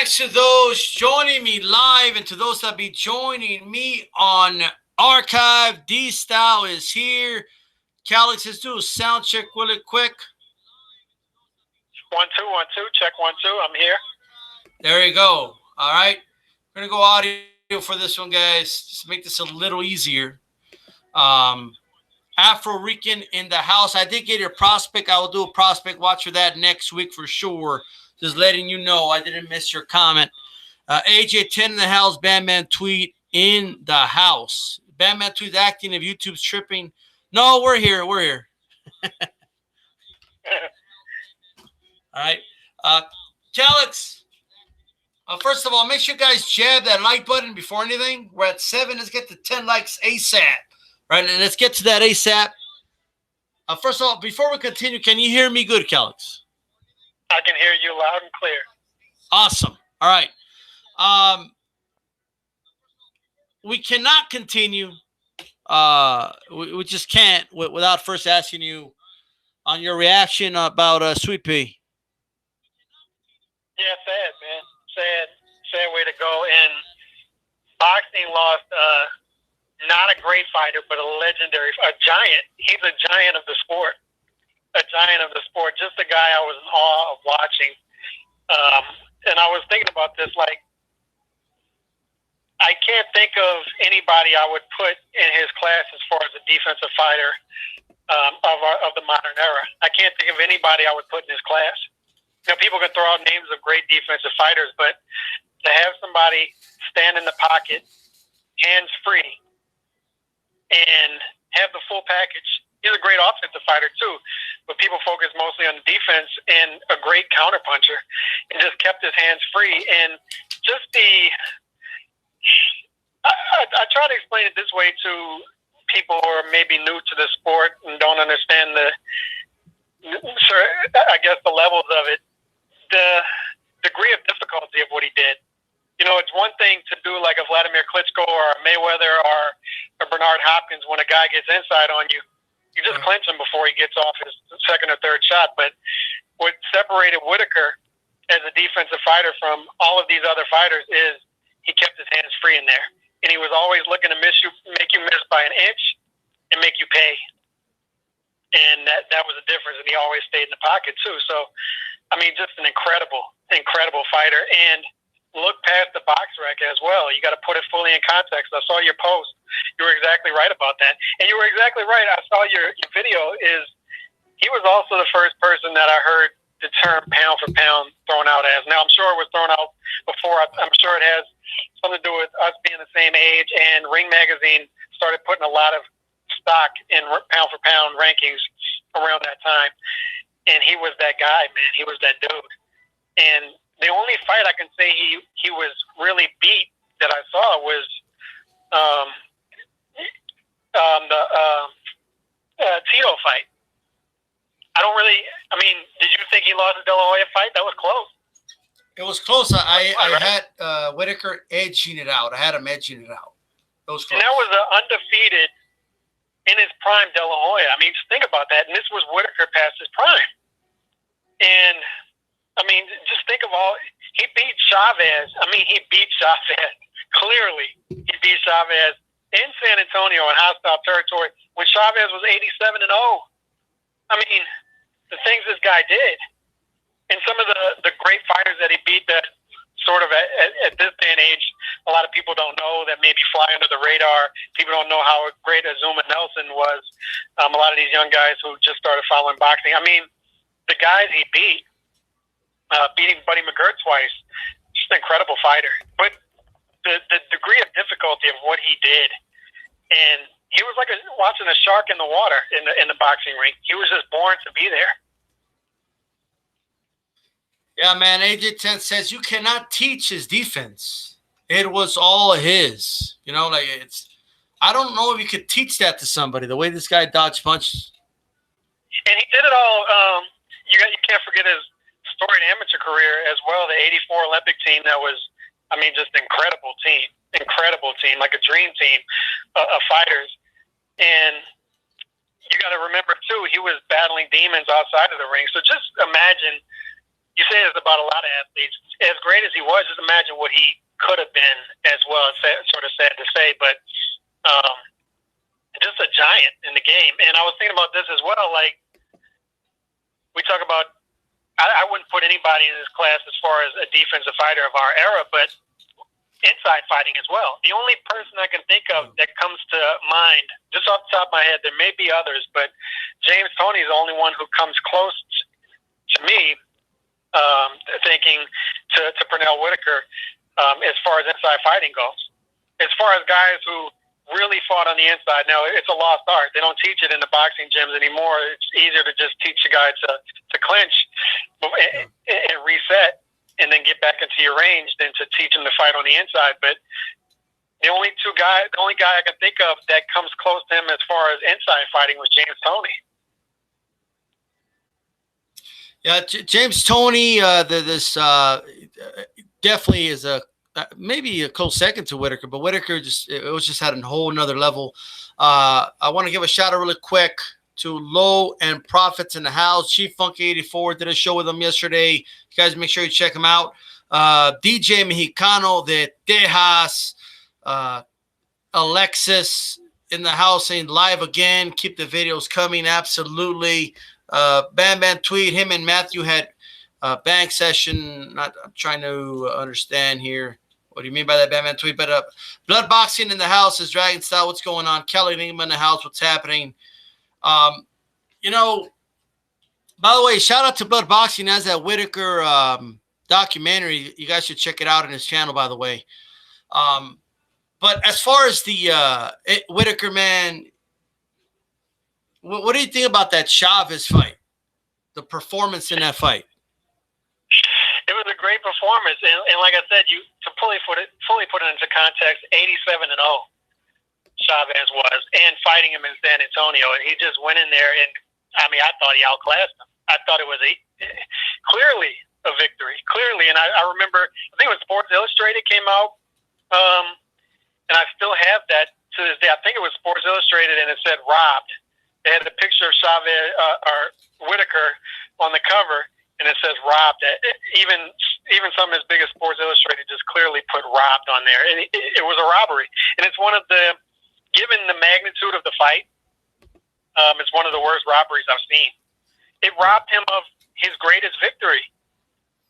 Thanks to those joining me live and to those that be joining me on archive. D-Style is here. Calix, let's do a sound check really quick. 1 2 1 2. Check 1 2. I'm here. There you go. All right. We're going to go audio for this one, guys. Just make this a little easier. Afro-Rican in the house. I did get your prospect. I will do a prospect watch for that next week for sure. Just letting you know I didn't miss your comment. AJ10 in the house. Batman tweet in the house. Batman tweet acting if YouTube's tripping. No, we're here. We're here. All right. Calix, first of all, make sure you guys jab that like button before anything. We're at 7. Let's get to 10 likes ASAP. Right, and let's get to that ASAP. First of all, before we continue, can you hear me good, Calix? I can hear you loud and clear. Awesome. All right. We cannot continue. We just can't without first asking you on your reaction about Sweet Pea. Yeah, sad, man. Sad way to go. And boxing lost not a great fighter, but a legendary, a giant. He's a giant of the sport. A giant of the sport. Just a guy I was in awe of watching. And I was thinking about this, like, I can't think of anybody I would put in his class as far as a defensive fighter of the modern era. I can't think of anybody I would put in his class. You know, people can throw out names of great defensive fighters, but to have somebody stand in the pocket, hands free, and have the full package. He's a great offensive fighter too, but people focus mostly on the defense, and a great counterpuncher, and just kept his hands free. And just I try to explain it this way to people who are maybe new to the sport and don't understand the levels of it, the degree of difficulty of what he did. You know, it's one thing to do like a Vladimir Klitschko or a Mayweather or a Bernard Hopkins when a guy gets inside on you. You just clinch him before he gets off his second or third shot. But what separated Whitaker as a defensive fighter from all of these other fighters is he kept his hands free in there. And he was always looking to make you miss by an inch and make you pay. And that was the difference. And he always stayed in the pocket too. So, I mean, just an incredible fighter. And look past the box rec as well. You got to put it fully in context. I saw your post. You were exactly right about that. And you were exactly right. I saw your video. He was also the first person that I heard the term pound for pound thrown out as. Now, I'm sure it was thrown out before. I'm sure it has something to do with us being the same age. And Ring Magazine started putting a lot of stock in pound for pound rankings around that time. And he was that guy, man. He was that dude. And the only fight I can say he was really beat that I saw was the Tito fight. Did you think he lost the De La Hoya fight? That was close. It was close. I had Whitaker edging it out. I had him edging it out. It was close. And that was an undefeated in his prime De La Hoya. I mean, just think about that. And this was Whitaker past his prime. And I mean, just think of he beat Chavez. He beat Chavez. Clearly, he beat Chavez in San Antonio in hostile territory when Chavez was 87-0. I mean, the things this guy did. And some of the great fighters that he beat that sort of at this day and age, a lot of people don't know, that maybe fly under the radar. People don't know how great Azuma Nelson was. A lot of these young guys who just started following boxing. I mean, the guys he beat, beating Buddy McGirt twice, just an incredible fighter. But the degree of difficulty of what he did, and he was like watching a shark in the water in the boxing ring. He was just born to be there. Yeah, man. AJ10 says you cannot teach his defense. It was all his. You know, like I don't know if you could teach that to somebody. The way this guy dodged punches. And he did it all. You can't forget his storied amateur career as well. The '84 Olympic team that was, just an incredible team, like a dream team of fighters. And you got to remember too, he was battling demons outside of the ring. So just imagine, you say this about a lot of athletes. As great as he was, just imagine what he could have been as well. It's sort of sad to say, but just a giant in the game. And I was thinking about this as well. Like, we talk about, I wouldn't put anybody in this class as far as a defensive fighter of our era, but inside fighting as well. The only person I can think of that comes to mind, just off the top of my head, there may be others, but James Toney is the only one who comes close to me, thinking to Pernell Whitaker, as far as inside fighting goes. As far as guys who really fought on the inside, now it's a lost art. They don't teach it in the boxing gyms anymore. It's easier to just teach a guy to clinch and reset and then get back into your range than to teach him to fight on the inside. But the only guy I can think of that comes close to him as far as inside fighting was James Toney. Yeah, James Toney, this definitely is maybe a close second to Whitaker, but Whitaker just had a whole nother level. I want to give a shout out really quick to Low and Profits in the house. Chief Funky 84 did a show with him yesterday. You guys make sure you check him out. DJ Mexicano de Tejas, Alexis in the house saying live again. Keep the videos coming. Absolutely. Bam Bam Tweet, him and Matthew had a bank session. I'm trying to understand here. What do you mean by that, Bam Bam Tweet? But Blood Boxing in the house is Dragon Style. What's going on? Kelly Ningman in the house. What's happening? You know, by the way, shout out to Blood Boxing as that Whitaker documentary. You guys should check it out on his channel, by the way. But as far as the Whitaker, man, what do you think about that Chavez fight? The performance in that fight? It was a great performance, and like I said, you to fully put it into context, 87-0 Chavez was, and fighting him in San Antonio, and he just went in there, and I mean, I thought he outclassed him. I thought it was clearly a victory, clearly, and I remember, I think it was Sports Illustrated came out, and I still have that to this day. I think it was Sports Illustrated, and it said robbed. They had a picture of Chavez or Whitaker on the cover, and it says robbed. Even some as big as Sports Illustrated just clearly put robbed on there. And it was a robbery. And it's one of the, given the magnitude of the fight, it's one of the worst robberies I've seen. It robbed him of his greatest victory.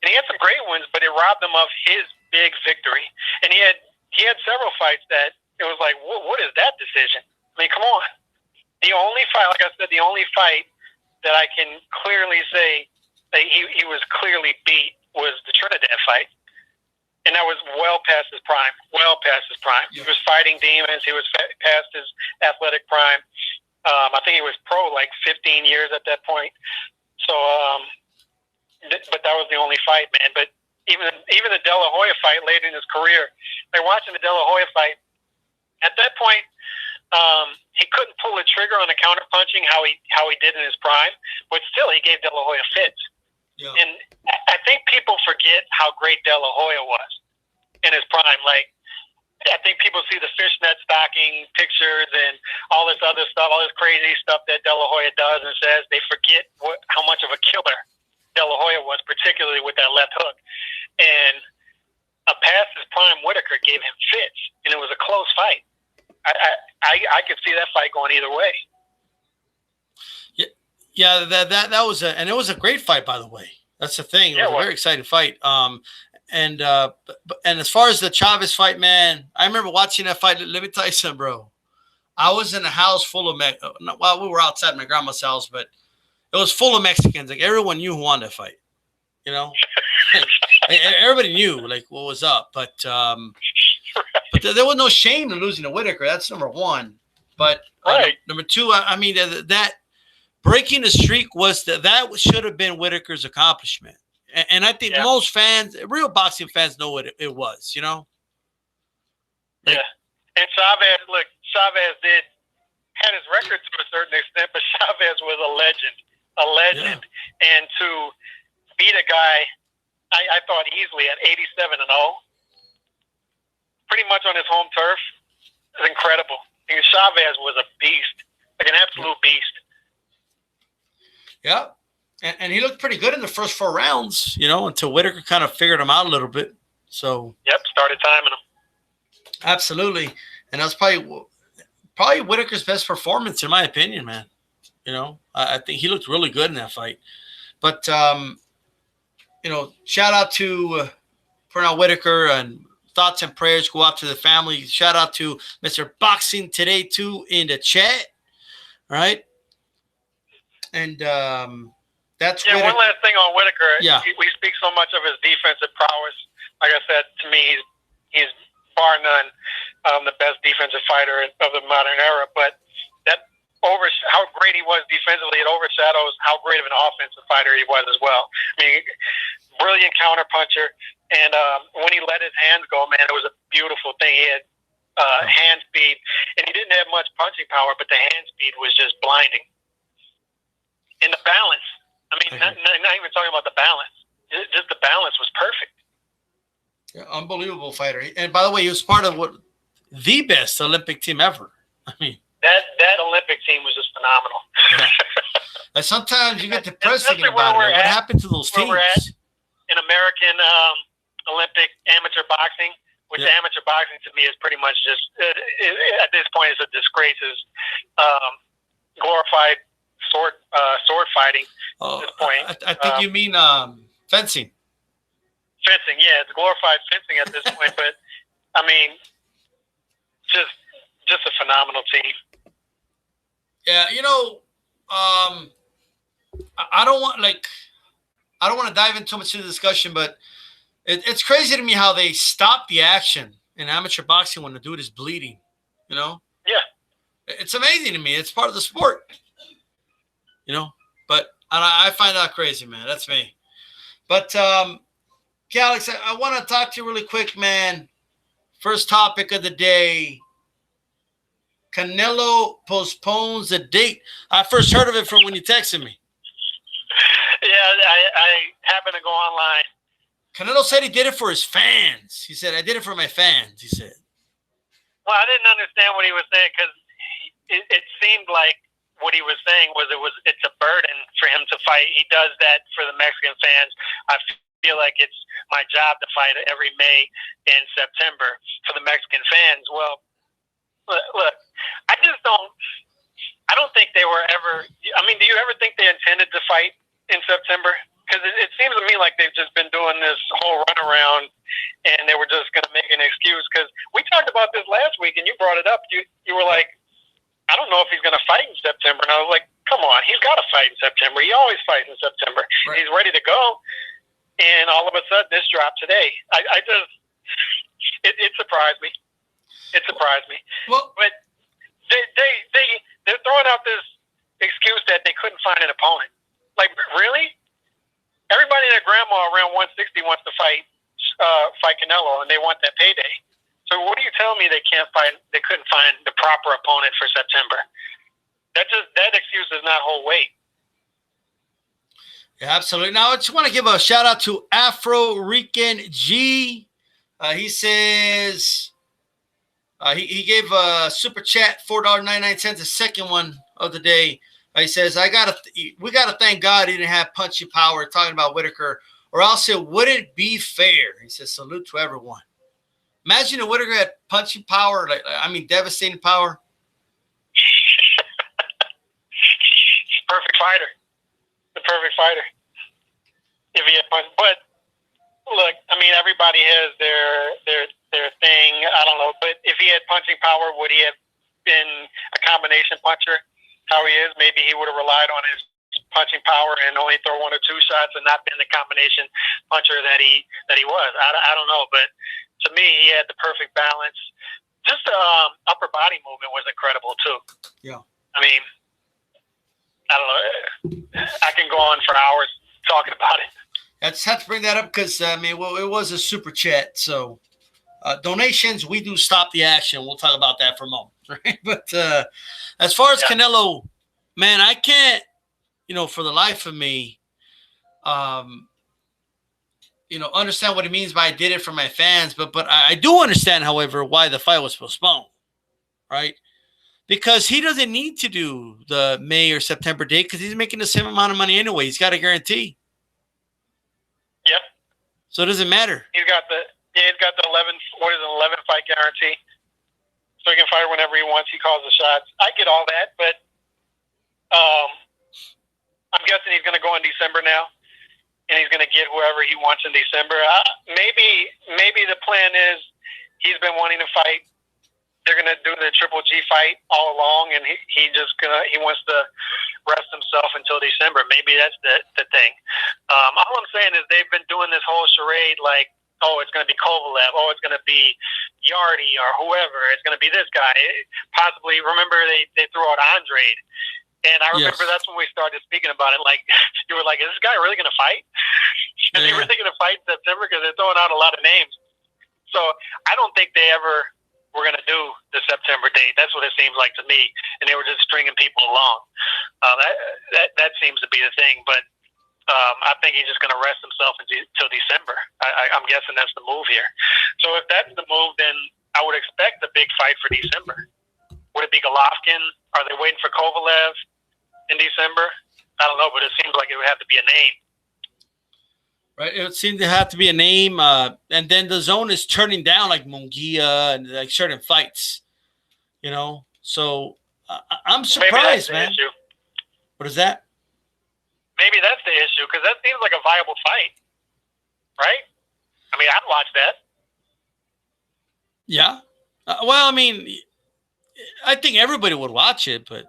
And he had some great wins, but it robbed him of his big victory. And he had several fights that it was like, what is that decision? I mean, come on. The only fight, like I said, the only fight that I can clearly say that he was clearly beat was the Trinidad fight. And that was well past his prime. Yeah. He was fighting demons. He was past his athletic prime. I think he was pro like 15 years at that point. So, but that was the only fight, man. But even the De La Hoya fight late in his career, like watching the De La Hoya fight, at that point, he couldn't pull the trigger on the counter punching how he did in his prime, but still he gave De La Hoya fits. Yeah. And I think people forget how great De La Hoya was in his prime. Like, I think people see the fishnet stocking pictures and all this other stuff, all this crazy stuff that De La Hoya does and says. They forget how much of a killer De La Hoya was, particularly with that left hook. And a past his prime Whitaker gave him fits, and it was a close fight. I could see that fight going either way. Yeah, that was and it was a great fight, by the way. That's the thing. It was a very exciting fight. And as far as the Chavez fight, man, I remember watching that fight. Let me tell you something, bro. I was in a house full of well, we were outside my grandma's house, but it was full of Mexicans. Like everyone knew who won that fight. You know, everybody knew like what was up, but there was no shame in losing to Whitaker. That's number one. But number two, I mean that breaking the streak that should have been Whitaker's accomplishment. And I think most fans, real boxing fans, know what it was. You know. Like, and Chavez had his record to a certain extent, but Chavez was a legend. Yeah. And to beat a guy, I thought easily at 87-0, pretty much on his home turf, is incredible. And Chavez was a beast, like an absolute beast. Yeah. And he looked pretty good in the first 4 rounds, until Whitaker kind of figured him out a little bit. So yep, started timing him. Absolutely, and that's probably Whitaker's best performance in my opinion, man. I think he looked really good in that fight. But shout out to Pernell Whitaker, and thoughts and prayers go out to the family. Shout out to Mr. Boxing Today too in the chat. All right, and that's Whitaker. One last thing on Whitaker. Yeah, we speak so much of his defensive prowess. Like I said, to me, he's bar none the best defensive fighter of the modern era. But how great he was defensively, it overshadows how great of an offensive fighter he was as well. I mean, brilliant counter puncher, and when he let his hands go, man, it was a beautiful thing. He had hand speed, and he didn't have much punching power, but the hand speed was just blinding. And the balance, I mean, not even talking about the balance, just the balance was perfect. Yeah, unbelievable fighter. And by the way, he was part of the best Olympic team ever. I mean, that Olympic team was just phenomenal. Yeah. And sometimes you get depressed thinking about it. What happened to those teams? We're at in American Olympic amateur boxing, which amateur boxing to me is pretty much just at this point is a disgrace. Is glorified sword fighting at this point. I think you mean fencing. Fencing, yeah, it's glorified fencing at this point. But I mean, just a phenomenal team. Yeah, I don't want to dive into too much of the discussion, but it's crazy to me how they stop the action in amateur boxing when the dude is bleeding. Yeah, it's amazing to me. It's part of the sport. But I find that crazy, man. That's me. But Calix, I want to talk to you really quick, man. First topic of the day. Canelo postpones the date. I first heard of it from when you texted me. Yeah, I happened to go online. Canelo said he did it for his fans. He said, I did it for my fans, he said. Well, I didn't understand what he was saying because it seemed like what he was saying was it's a burden for him to fight. He does that for the Mexican fans. I feel like it's my job to fight every May and September for the Mexican fans. Well, look, I don't think they were ever, I mean, do you ever think they intended to fight in September? Because it seems to me like they've just been doing this whole runaround and they were just going to make an excuse. Because we talked about this last week and you brought it up. You were like, I don't know if he's going to fight in September. And I was like, come on, he's got to fight in September. He always fights in September. Right. He's ready to go. And all of a sudden, this dropped today. It surprised me. It surprised me. Well, but they're throwing out this excuse that they couldn't find an opponent. Like, really? Everybody and their grandma around 160 wants to fight Canelo, and they want that payday. So what are you telling me they can't find? They couldn't find the proper opponent for September. That excuse does not hold weight. Yeah, absolutely. Now I just want to give a shout out to Afro Rican G. He says he gave a super chat $4.99, the second one of the day. He says we gotta thank God he didn't have punchy power. Talking about Whitaker, or else it wouldn't be fair. He says salute to everyone. Imagine if Whitaker had punchy power, devastating power. Perfect fighter. The perfect fighter. If he had punch, but look, I mean, everybody has their thing. I don't know, but if he had punching power, would he have been a combination puncher? How he is, maybe he would have relied on his punching power and only throw one or two shots, and not been the combination puncher that he was. I don't know, but to me, he had the perfect balance. Just the upper body movement was incredible too. Yeah, I mean, I don't know. I can go on for hours talking about it. I just have to bring that up because it was a super chat. So donations, we do stop the action. We'll talk about that for a moment, right? But as far as Canelo, man, I can't, for the life of me, understand what he means by I did it for my fans. But I do understand, however, why the fight was postponed, right? Because he doesn't need to do the May or September date because he's making the same amount of money anyway. He's got a guarantee. Yep. So it doesn't matter. He's got the 11 fight guarantee. So he can fight whenever he wants. He calls the shots. I get all that, but I'm guessing he's going to go in December now, and he's going to get whoever he wants in December. Maybe the plan is he's been wanting to fight. They're going to do the Triple G fight all along, and he wants to rest himself until December. Maybe that's the thing. All I'm saying is they've been doing this whole charade like, oh, it's going to be Kovalev, oh, it's going to be Yardy or whoever, it's going to be this guy. Possibly, remember they threw out Andrade. And I remember that's when we started speaking about it. Like, you were like, is this guy really going to fight? Is he really going to fight in September? Because they're throwing out a lot of names. So I don't think they ever were going to do the September date. That's what it seems like to me. And they were just stringing people along. That seems to be the thing. But I think he's just going to rest himself until December. I'm guessing that's the move here. So if that's the move, then I would expect a big fight for December. Would it be Golovkin? Are they waiting for Kovalev in December? I don't know, but it seems like it would have to be a name. Right, it would seem to have to be a name, and then the zone is turning down like Munguia and like certain fights, you know. So I'm surprised, man. Issue. What is that? Maybe that's the issue because that seems like a viable fight, right? I mean, I'd watch that. Yeah. Well, I mean, I think everybody would watch it, but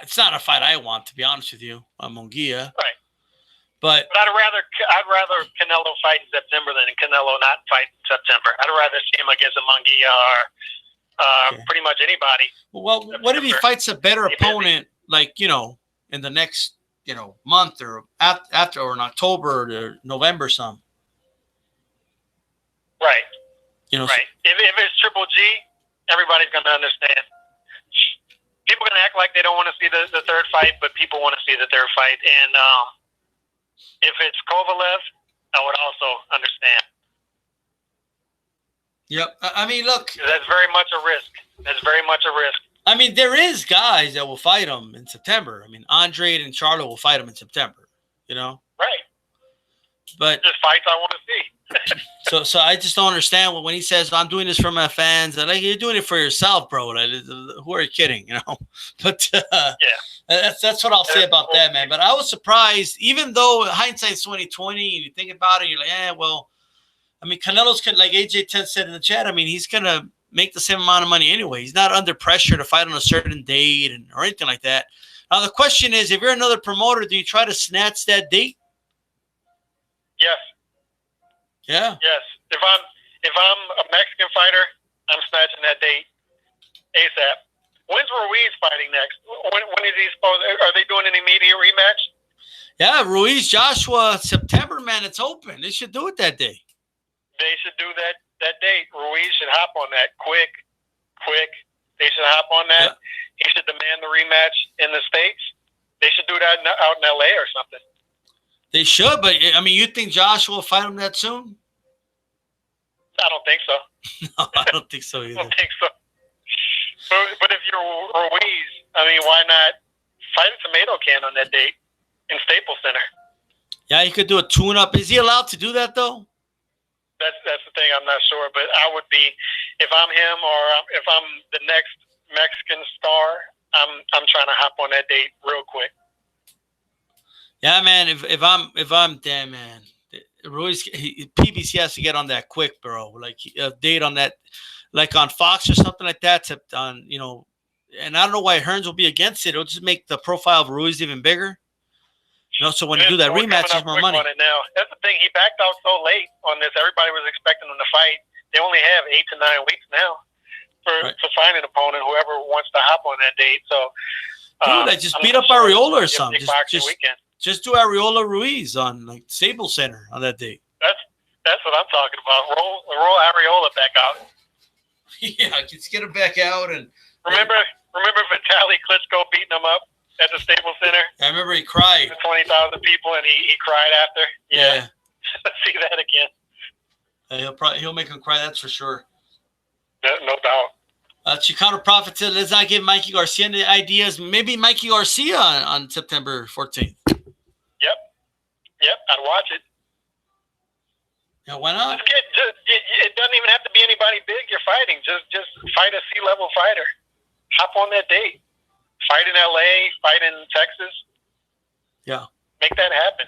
it's not a fight I want, to be honest with you, on Munguia. Right. But I'd rather Canelo fight in September than Canelo not fight in September. I'd rather see him against a Munguia or pretty much anybody. Well, what if he fights a better opponent, like, you know, in the next, you know, month or after, or in October or November, some. Right. You know, right. If it's Triple G, everybody's going to understand. People are going to act like they don't want to see the third fight, but people want to see the third fight. And if it's Kovalev, I would also understand. Yep. I mean, look. That's very much a risk. That's very much a risk. I mean, there is guys that will fight him in September. I mean, Andrade and Charlo will fight him in September, you know? Right. But just fights I want to see. so I just don't understand when he says, I'm doing this for my fans. I'm like, you're doing it for yourself, bro. Like, who are you kidding, you know? But that's what I'll say about that, man. But I was surprised, even though hindsight's 20/20, and you think about it, you're like, well, I mean, Canelo's like AJ10 said in the chat, I mean, he's going to make the same amount of money anyway. He's not under pressure to fight on a certain date or anything like that. Now, the question is, if you're another promoter, do you try to snatch that date? Yes. Yeah. Yes. If I'm a Mexican fighter, I'm snatching that date ASAP. When's Ruiz fighting next? When is he supposed? Are they doing an immediate rematch? Yeah, Ruiz, Joshua, September, man, it's open. They should do it that day. They should do that date. Ruiz should hop on that quick. They should hop on that. Yeah. He should demand the rematch in the States. They should do that out in LA or something. They should, but I mean, you think Joshua will fight him that soon? I don't think so. No, I don't think so either. I don't think so. But if you're Ruiz, I mean, why not fight a tomato can on that date in Staples Center? Yeah, he could do a tune-up. Is he allowed to do that, though? That's the thing. I'm not sure, but I would be, if I'm him or if I'm the next Mexican star, I'm trying to hop on that date real quick. Yeah, man. If I'm damn, man, Ruiz, PBC has to get on that quick, bro. Like a date on that, like on Fox or something like that. On, you know, and I don't know why Hearns will be against it. It'll just make the profile of Ruiz even bigger. You know, so when you do that rematch, there's more money. On it now. That's the thing. He backed out so late on this. Everybody was expecting him to fight. They only have 8 to 9 weeks now to find an opponent, whoever wants to hop on that date. So, dude, I just beat up Areola or something. Just do Areola Ruiz on like Staples Center on that date. That's what I'm talking about. Roll Areola back out. Yeah, just get him back out and remember Vitaly Klitschko beating him up at the Staples Center. I remember he cried. 20,000 people, and he cried after. Yeah. Let's see that again. He'll make him cry. That's for sure. No doubt. Chicano Prophet said, let's not give Mikey Garcia any ideas. Maybe Mikey Garcia on September 14th. Yep, I'd watch it. Yeah, why not? It doesn't even have to be anybody big you're fighting. Just fight a C-level fighter. Hop on that date. Fight in LA, fight in Texas. Yeah. Make that happen.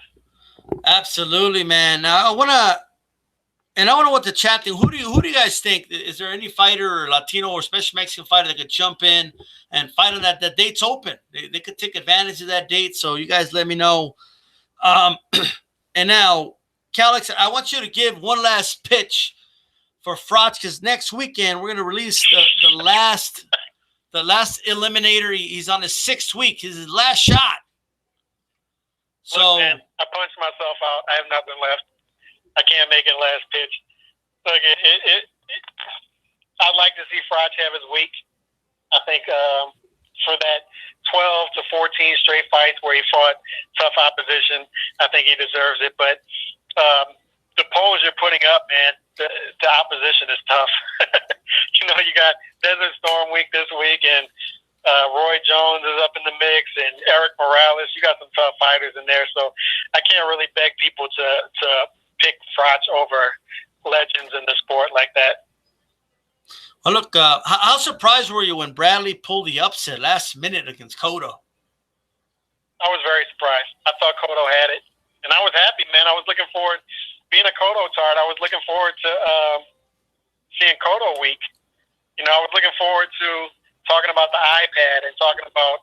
Absolutely, man. Now I want to know what the chat think. Who do you guys think? Is there any fighter or Latino or special Mexican fighter that could jump in and fight on that? That date's open. They could take advantage of that date. So you guys let me know. And now, Calix, I want you to give one last pitch for Frotz, because next weekend we're going to release the last eliminator. He's on his 6th week. His last shot. So look, man, I punched myself out. I have nothing left. I can't make it last pitch. Look, I'd like to see Frotz have his week. I think for that 12 to 14 straight fights where he fought tough opposition, I think he deserves it. But the polls you're putting up, man, the opposition is tough. You got Desert Storm week this week, and Roy Jones is up in the mix, and Eric Morales. You got some tough fighters in there, so I can't really beg people to pick Frotz over legends in the sport like that. Well, look, how surprised were you when Bradley pulled the upset last minute against Cotto? I was very surprised. I thought Cotto had it, and I was happy, man. I was looking forward, being a Cotto tard, I was looking forward to seeing Cotto week. I was looking forward to talking about the iPad and talking about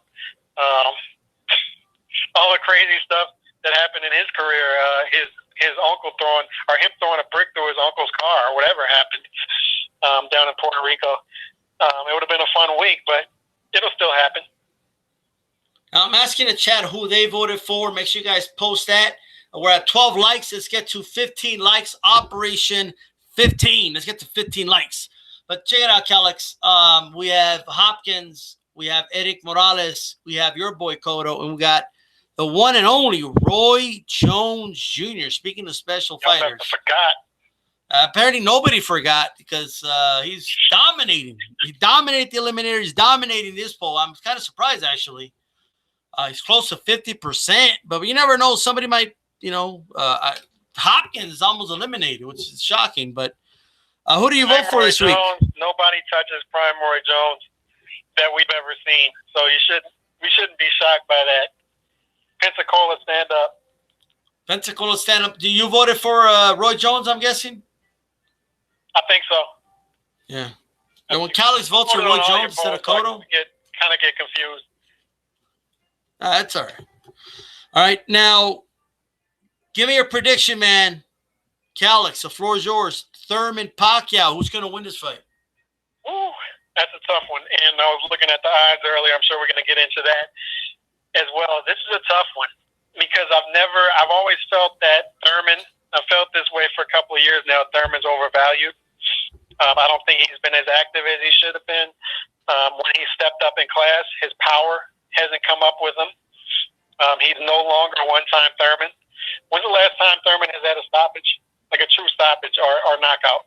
all the crazy stuff that happened in his career. His uncle throwing a brick through his uncle's car or whatever happened down in Puerto Rico. It would have been a fun week, but it'll still happen. I'm asking the chat who they voted for. Make sure you guys post that. We're at 12 likes. Let's get to 15 likes. Operation 15. Let's get to 15 likes. But check it out, Calix. We have Hopkins. We have Eric Morales. We have your boy Cotto. And we got the one and only Roy Jones Jr. Speaking of special fighters. I forgot. Apparently nobody forgot because he's dominating. He dominated the eliminator. He's dominating this poll. I'm kind of surprised, actually. He's close to 50%. But you never know. Somebody might, Hopkins is almost eliminated, which is shocking. But who do you vote for this week? Nobody touches prime Roy Jones that we've ever seen. So we shouldn't be shocked by that. Pensacola, stand up. Pensacola, stand up. Do you voted for Roy Jones, I'm guessing? I think so. Yeah. And when Calix votes for Roy Jones instead of Cotto? Kind of get confused. That's all right. All right. Now, give me your prediction, man. Calix, the floor is yours. Thurman Pacquiao, who's going to win this fight? Ooh, that's a tough one. And I was looking at the odds earlier. I'm sure we're going to get into that as well. This is a tough one because I've always felt that Thurman, I've felt this way for a couple of years now, Thurman's overvalued. I don't think he's been as active as he should have been. When he stepped up in class, his power hasn't come up with him. He's no longer a one-time Thurman. When's the last time Thurman has had a stoppage? Like a true stoppage or knockout?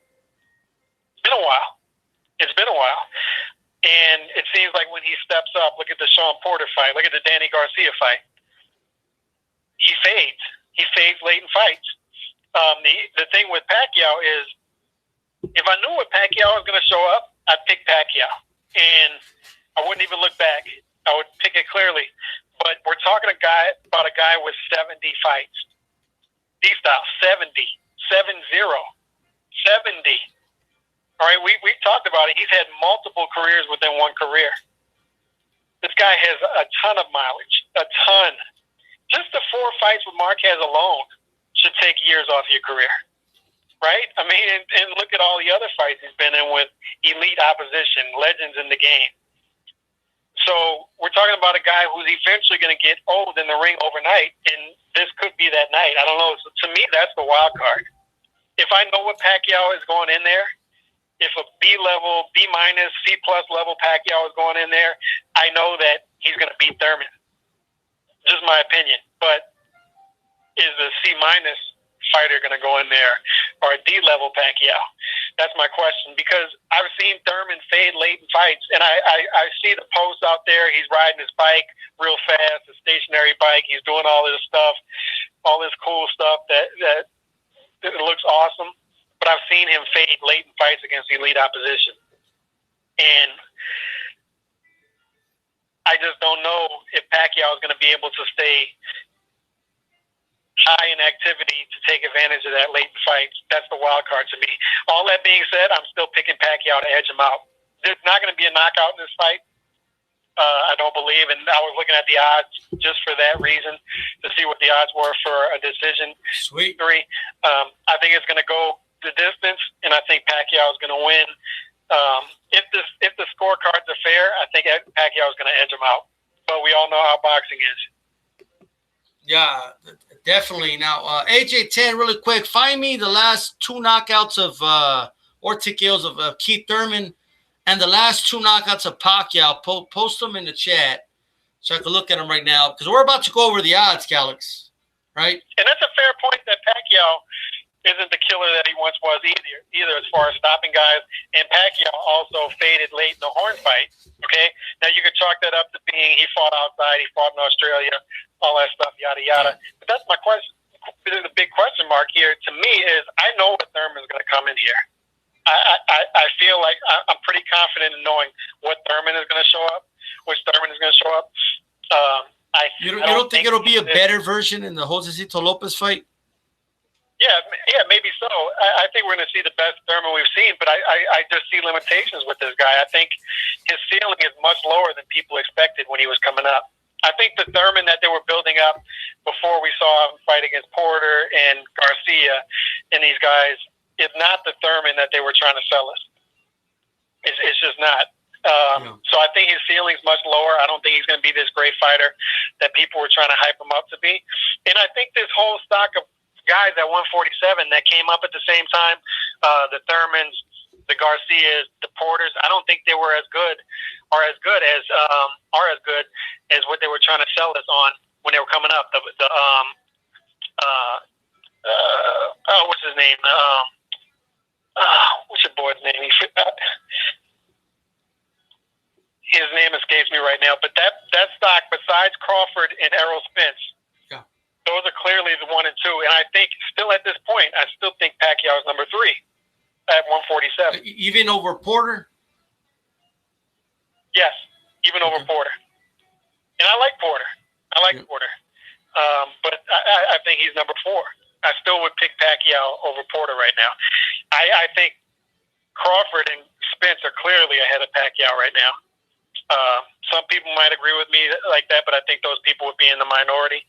It's been a while. And it seems like when he steps up, look at the Sean Porter fight, look at the Danny Garcia fight. He fades. He fades late in fights. The thing with Pacquiao is, if I knew what Pacquiao was going to show up, I'd pick Pacquiao. And I wouldn't even look back. I would pick it clearly. But we're talking about a guy with 70 fights. DStyle, 70. 70. All right, we talked about it. He's had multiple careers within one career. This guy has a ton of mileage, a ton. Just the 4 fights with Marquez alone should take years off your career, right? I mean, and look at all the other fights he's been in with elite opposition, legends in the game. So we're talking about a guy who's eventually going to get old in the ring overnight, and this could be that night. I don't know. So to me, that's the wild card. If I know what Pacquiao is going in there, if a B-level, B-minus, C-plus level Pacquiao is going in there, I know that he's going to beat Thurman. Just my opinion. But is a C-minus fighter going to go in there or a D-level Pacquiao? That's my question, because I've seen Thurman fade late in fights, and I see the posts out there. He's riding his bike real fast, a stationary bike. He's doing all this stuff, all this cool stuff that looks awesome. But I've seen him fade late in fights against elite opposition, and I just don't know if Pacquiao is going to be able to stay high in activity to take advantage of that late in fights. That's the wild card to me. All that being said, I'm still picking Pacquiao to edge him out. There's not going to be a knockout in this fight. I don't believe, and I was looking at the odds just for that reason to see what the odds were for a decision. Sweet. I think it's going to go the distance, and I think Pacquiao is going to win. If the scorecards are fair, I think Pacquiao is going to edge him out. But we all know how boxing is. Yeah, definitely. Now, AJ10, really quick, find me the last 2 knockouts of or TKOs of Keith Thurman and the last 2 knockouts of Pacquiao. Post them in the chat so I can look at them right now, because we're about to go over the odds, Calix, right? And that's a fair point that Pacquiao isn't the killer that he once was either as far as stopping guys. And Pacquiao also faded late in the Horn fight. Okay, now you could chalk that up to being he fought outside, he fought in Australia, all that stuff, yada yada. But that's my question. The big question mark here to me is I know what Thurman's going to come in here. I feel like I'm pretty confident in knowing what Thurman is going to show up, which Thurman is going to show up. You don't think it'll be a better version in the Josecito Lopez fight? Yeah, maybe so. I think we're going to see the best Thurman we've seen, but I just see limitations with this guy. I think his ceiling is much lower than people expected when he was coming up. I think the Thurman that they were building up before we saw him fight against Porter and Garcia and these guys is not the Thurman that they were trying to sell us. It's just not. So I think his ceiling's much lower. I don't think he's going to be this great fighter that people were trying to hype him up to be. And I think this whole stock of guys at 147 that came up at the same time, the Thurmans, the Garcias, the Porters, I don't think they were as good as what they were trying to sell us on when they were coming up. What's his name? What's your boy's name? His name escapes me right now. But that stock, besides Crawford and Errol Spence, those are clearly the 1 and 2. And I think still at this point, I still think Pacquiao is number 3 at 147. Even over Porter? Yes, even over Porter. And I like Porter. Porter. But I think he's number 4. I still would pick Pacquiao over Porter right now. I think Crawford and Spence are clearly ahead of Pacquiao right now. Some people might agree with me like that, but I think those people would be in the minority.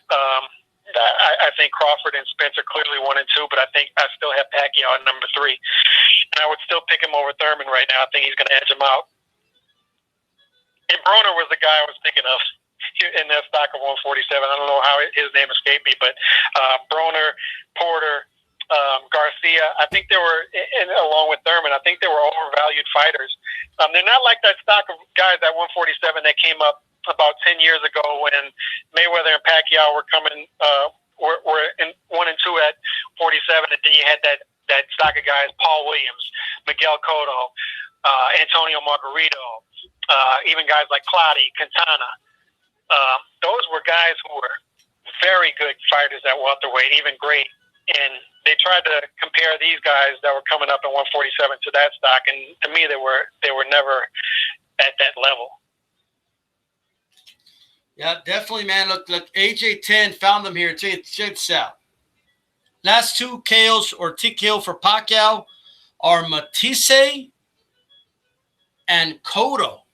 I think Crawford and Spence are clearly 1 and 2, but I think I still have Pacquiao at number 3. And I would still pick him over Thurman right now. I think he's going to edge him out. And Broner was the guy I was thinking of in that stock of 147. I don't know how his name escaped me, but Broner, Porter, Garcia, I think they were, and along with Thurman, I think they were overvalued fighters. They're not like that stock of guys at 147 that came up about 10 years ago when Mayweather and Pacquiao were coming, were in 1 and 2 at 47, and then you had that stock of guys, Paul Williams, Miguel Cotto, Antonio Margarito, even guys like Clottey, Quintana. Those were guys who were very good fighters at welterweight, even great. And they tried to compare these guys that were coming up at 147 to that stock, and to me, they were never at that level. Yeah, definitely, man. Look, AJ10 found them here. Check this out. Last 2 KOs or TKO for Pacquiao are Matisse and Cotto.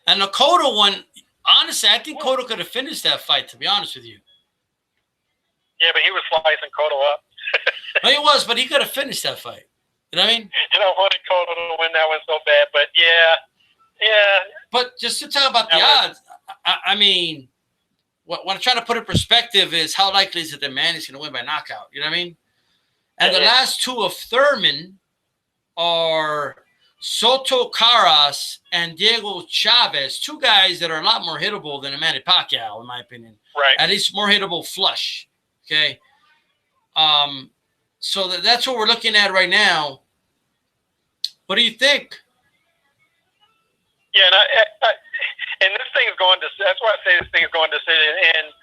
And the Cotto one, honestly, I think Cotto could have finished that fight, to be honest with you. Yeah, but he was slicing Cotto up. No, he was, but he could have finished that fight. You know what I mean? And I wanted Cotto to win that one so bad, but yeah. But just to talk about the odds, I mean, what I'm trying to put in perspective is how likely is it that Manny's going to win by knockout? You know what I mean? And the last 2 of Thurman are Soto Caras and Diego Chavez, 2 guys that are a lot more hittable than Manny Pacquiao, in my opinion. Right. At least more hittable flush. Okay. So that's what we're looking at right now. What do you think? Yeah, and this thing is going to. That's why I say this thing is going to decision. And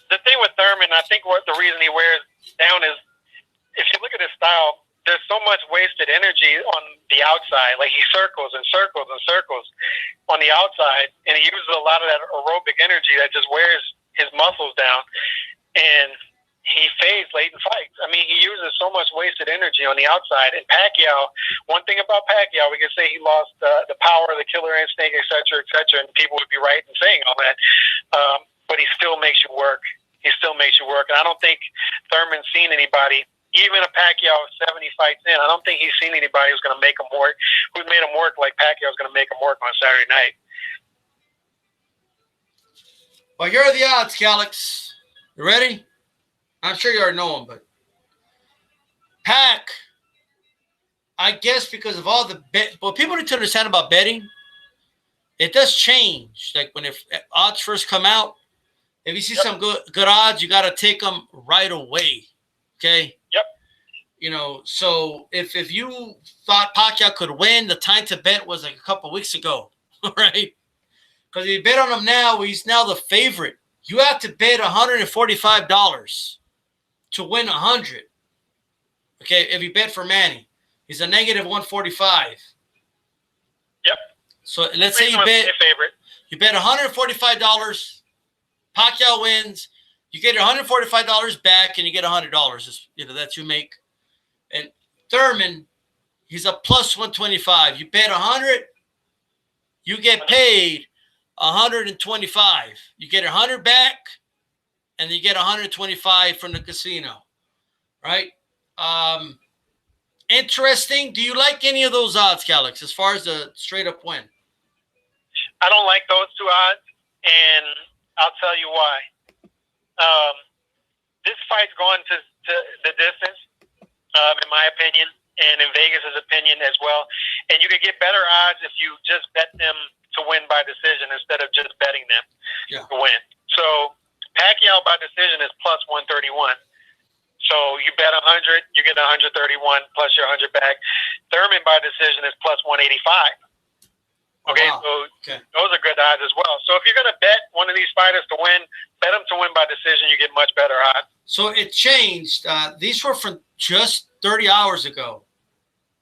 the thing with Thurman, I think what the reason he wears down is, if you look at his style, there's so much wasted energy on the outside. Like he circles and circles and circles on the outside, and he uses a lot of that aerobic energy that just wears his muscles down, and he fades late in fights. I mean, he uses so much wasted energy on the outside. And Pacquiao, one thing about Pacquiao, we could say he lost the power, the killer instinct, et cetera, and people would be right in saying all that. But he still makes you work. He still makes you work. And I don't think Thurman's seen anybody, even a Pacquiao 70 fights in, I don't think he's seen anybody who's going to make him work, who's made him work like Pacquiao's going to make him work on Saturday night. Well, here are the odds, Calix. You ready? I'm sure you already know them, but Pac, I guess because of all the bet, what people need to understand about betting, it does change. Like if odds first come out, if you see some good odds, you got to take them right away. Okay. Yep. You know, so if you thought Pacquiao could win, the time to bet was like a couple of weeks ago, right? Because if you bet on him now, he's now the favorite. You have to bet $145 to win 100. Okay, if you bet for Manny, he's a negative 145. Yep. So let's say you bet $145. Pacquiao wins. You get $145 back, and you get $100. You know that you make. And Thurman, he's a plus 125. You bet 100, you get paid 125. You get 100 back, and you get 125 from the casino, right? Interesting. Do you like any of those odds, Calix, as far as the straight up win? I don't like those two odds, and I'll tell you why. This fight's going to the distance, in my opinion, and in Vegas' opinion as well. And you can get better odds if you just bet them to win by decision instead of just betting them to win. So Pacquiao by decision is plus 131. So you bet 100, you get 131 plus your 100 back. Thurman by decision is plus 185. Okay, wow. So those are good odds as well. So if you're going to bet one of these fighters to win, bet them to win by decision. You get much better odds. So it changed. These were from just 30 hours ago.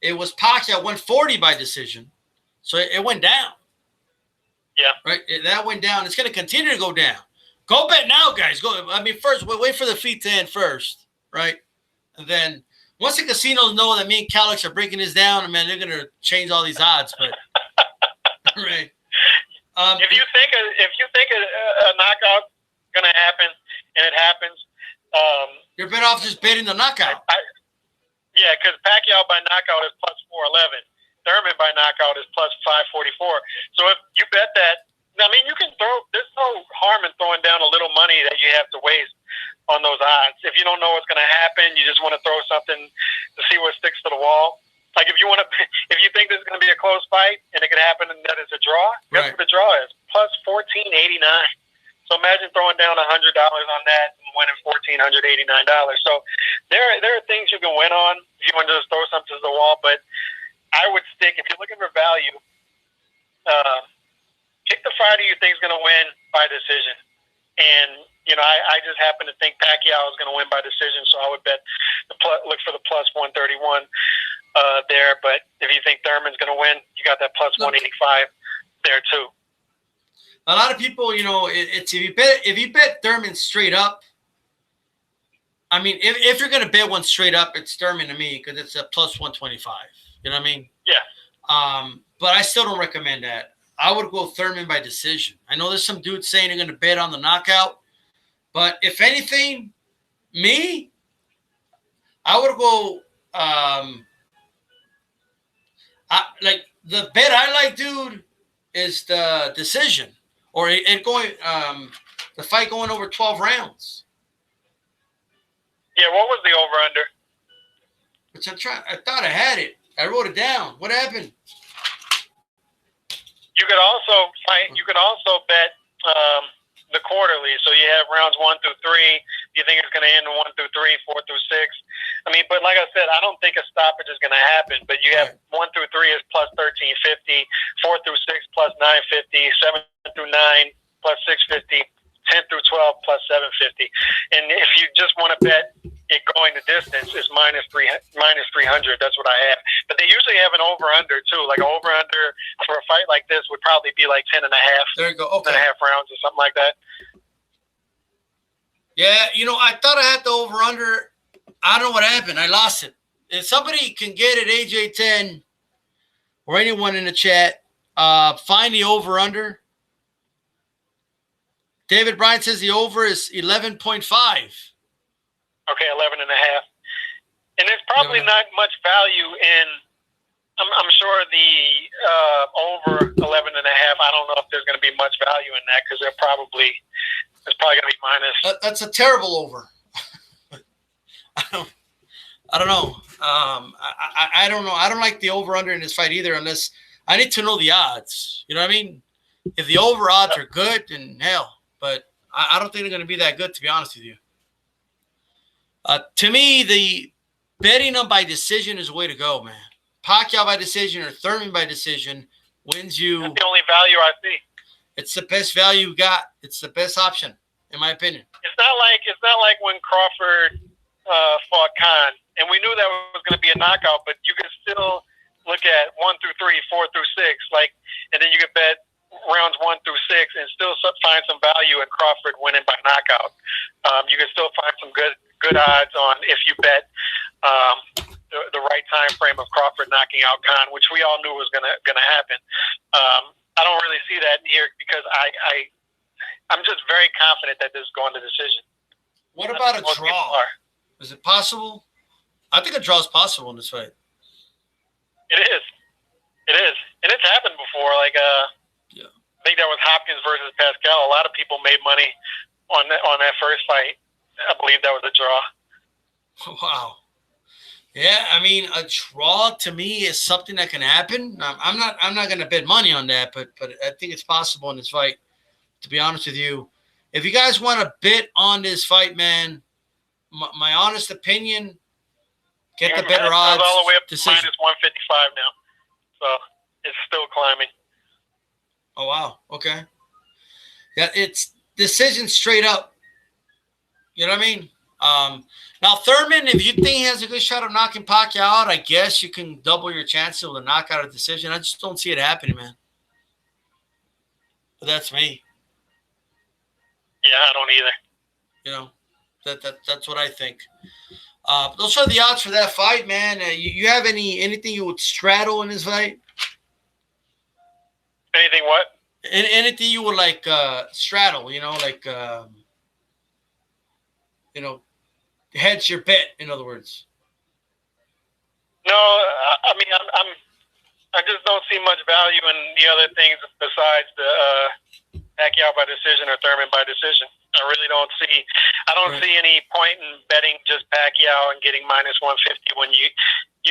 It was Pacquiao 140 by decision. So it went down. Yeah. Right? That went down. It's going to continue to go down. Go bet now, guys. Go. I mean, first, wait for the feet to end first, right? And then once the casinos know that me and Calix are breaking this down, man, they're going to change all these odds. But right. If you think a knockout's going to happen and it happens, you're better off just betting the knockout. Yeah, because Pacquiao by knockout is plus 411. Thurman by knockout is plus 544. So if you bet that, I mean, you can there's no harm in throwing down a little money that you have to waste on those odds. If you don't know what's going to happen, you just want to throw something to see what sticks to the wall. Like if you think this is going to be a close fight and it could happen and that it's a draw, guess what the draw is? Plus 1489. So imagine throwing down $100 on that and winning $1,489. So there are things you can win on if you want to just throw something to the wall. But I would stick, if you're looking for value, pick the fighter you think is going to win by decision. And, you know, I just happen to think Pacquiao is going to win by decision, so I would bet look for the plus 131 there. But if you think Thurman's going to win, you got that plus 185 there too. A lot of people, you know, it's if you bet Thurman straight up. I mean, if you're going to bet one straight up, it's Thurman to me because it's a plus 125. You know what I mean? Yeah. But I still don't recommend that. I would go Thurman by decision. I know there's some dudes saying they're going to bet on the knockout, but if anything, I would go. Like the bet I like, dude, is the decision or the fight going over 12 rounds. Yeah, what was the over under? Which I thought I had it. I wrote it down. What happened? You could also bet the quarterly. So you have rounds 1 through 3. You think it's going to end in 1 through 3, 4 through 6? I mean, but like I said, I don't think a stoppage is going to happen. But you have 1 through 3 is plus 1350, 4 through 6 plus 950, 7 through 9 plus 650, 10 through 12 plus 750. And if you just want to bet it going the distance, it's minus 300. That's what I have. But they usually have an over-under too. Like an over-under for a fight like this would probably be like 10 and a half. There you go. Okay. 10 and a half rounds or something like that. Yeah, I thought I had the over-under. I don't know what happened. I lost it. If somebody can get it, AJ10 or anyone in the chat, find the over-under. David Bryant says the over is 11.5. Okay, 11 and a half. And there's probably not much value in, I'm sure the over 11 and a half, I don't know if there's going to be much value in that because it's probably going to be minus. That's a terrible over. I don't know. I don't know. I don't like the over-under in this fight either unless I need to know the odds. You know what I mean? If the over odds are good, then hell. But I don't think they're going to be that good, to be honest with you. To me, the betting on by decision is the way to go, man. Pacquiao by decision or Thurman by decision wins you. That's the only value I see. It's the best value you got. It's the best option, in my opinion. It's not like when Crawford fought Khan, and we knew that was going to be a knockout, but you could still look at 1 through 3, 4 through 6, and then you could bet rounds 1 through 6 and still find some value in Crawford winning by knockout. You can still find some good odds on if you bet the right time frame of Crawford knocking out Khan, which we all knew was gonna happen. I don't really see that here because I'm just very confident that this is going to decision. What about a draw? Is it possible? I think a draw is possible in this fight. It is, and it's happened before. Like yeah. I think that was Hopkins versus Pascal. A lot of people made money on that first fight. I believe that was a draw. Wow. Yeah, I mean, a draw to me is something that can happen. I'm not going to bet money on that, but I think it's possible in this fight. To be honest with you, if you guys want to bet on this fight, man, my honest opinion, get the better odds. All the way up to decision. minus 155 now, so it's still climbing. Oh wow, okay. Yeah, it's decision straight up. You know what I mean? Now, Thurman, if you think he has a good shot of knocking Pacquiao out, I guess you can double your chances of a knockout or decision. I just don't see it happening, man. But that's me. Yeah, I don't either. You know, that's what I think. Those are the odds for that fight, man. You have anything you would straddle in this fight? Anything what? Anything you would like straddle? You know, like hedge your bet. In other words. No, I mean I just don't see much value in the other things besides the Pacquiao by decision or Thurman by decision. I really don't see. I don't see any point in betting just Pacquiao and getting minus 150 when you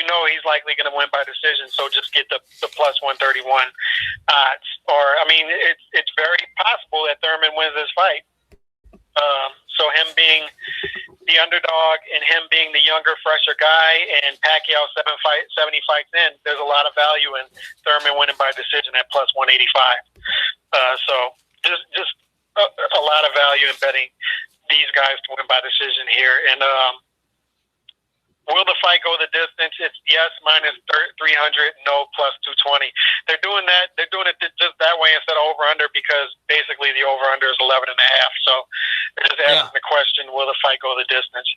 know he's likely going to win by decision. So just get the plus 131 odds. Or I mean, it's very possible that Thurman wins this fight. So him being the underdog and him being the younger, fresher guy, and Pacquiao 70 fights in, there's a lot of value in Thurman winning by decision at plus 185. So just a lot of value in betting these guys to win by decision here. And will the fight go the distance? It's yes, minus 300, no, plus 220. They're doing that. They're doing it just that way instead of over-under because basically the over-under is 11 and a half. So they're just asking the question, will the fight go the distance?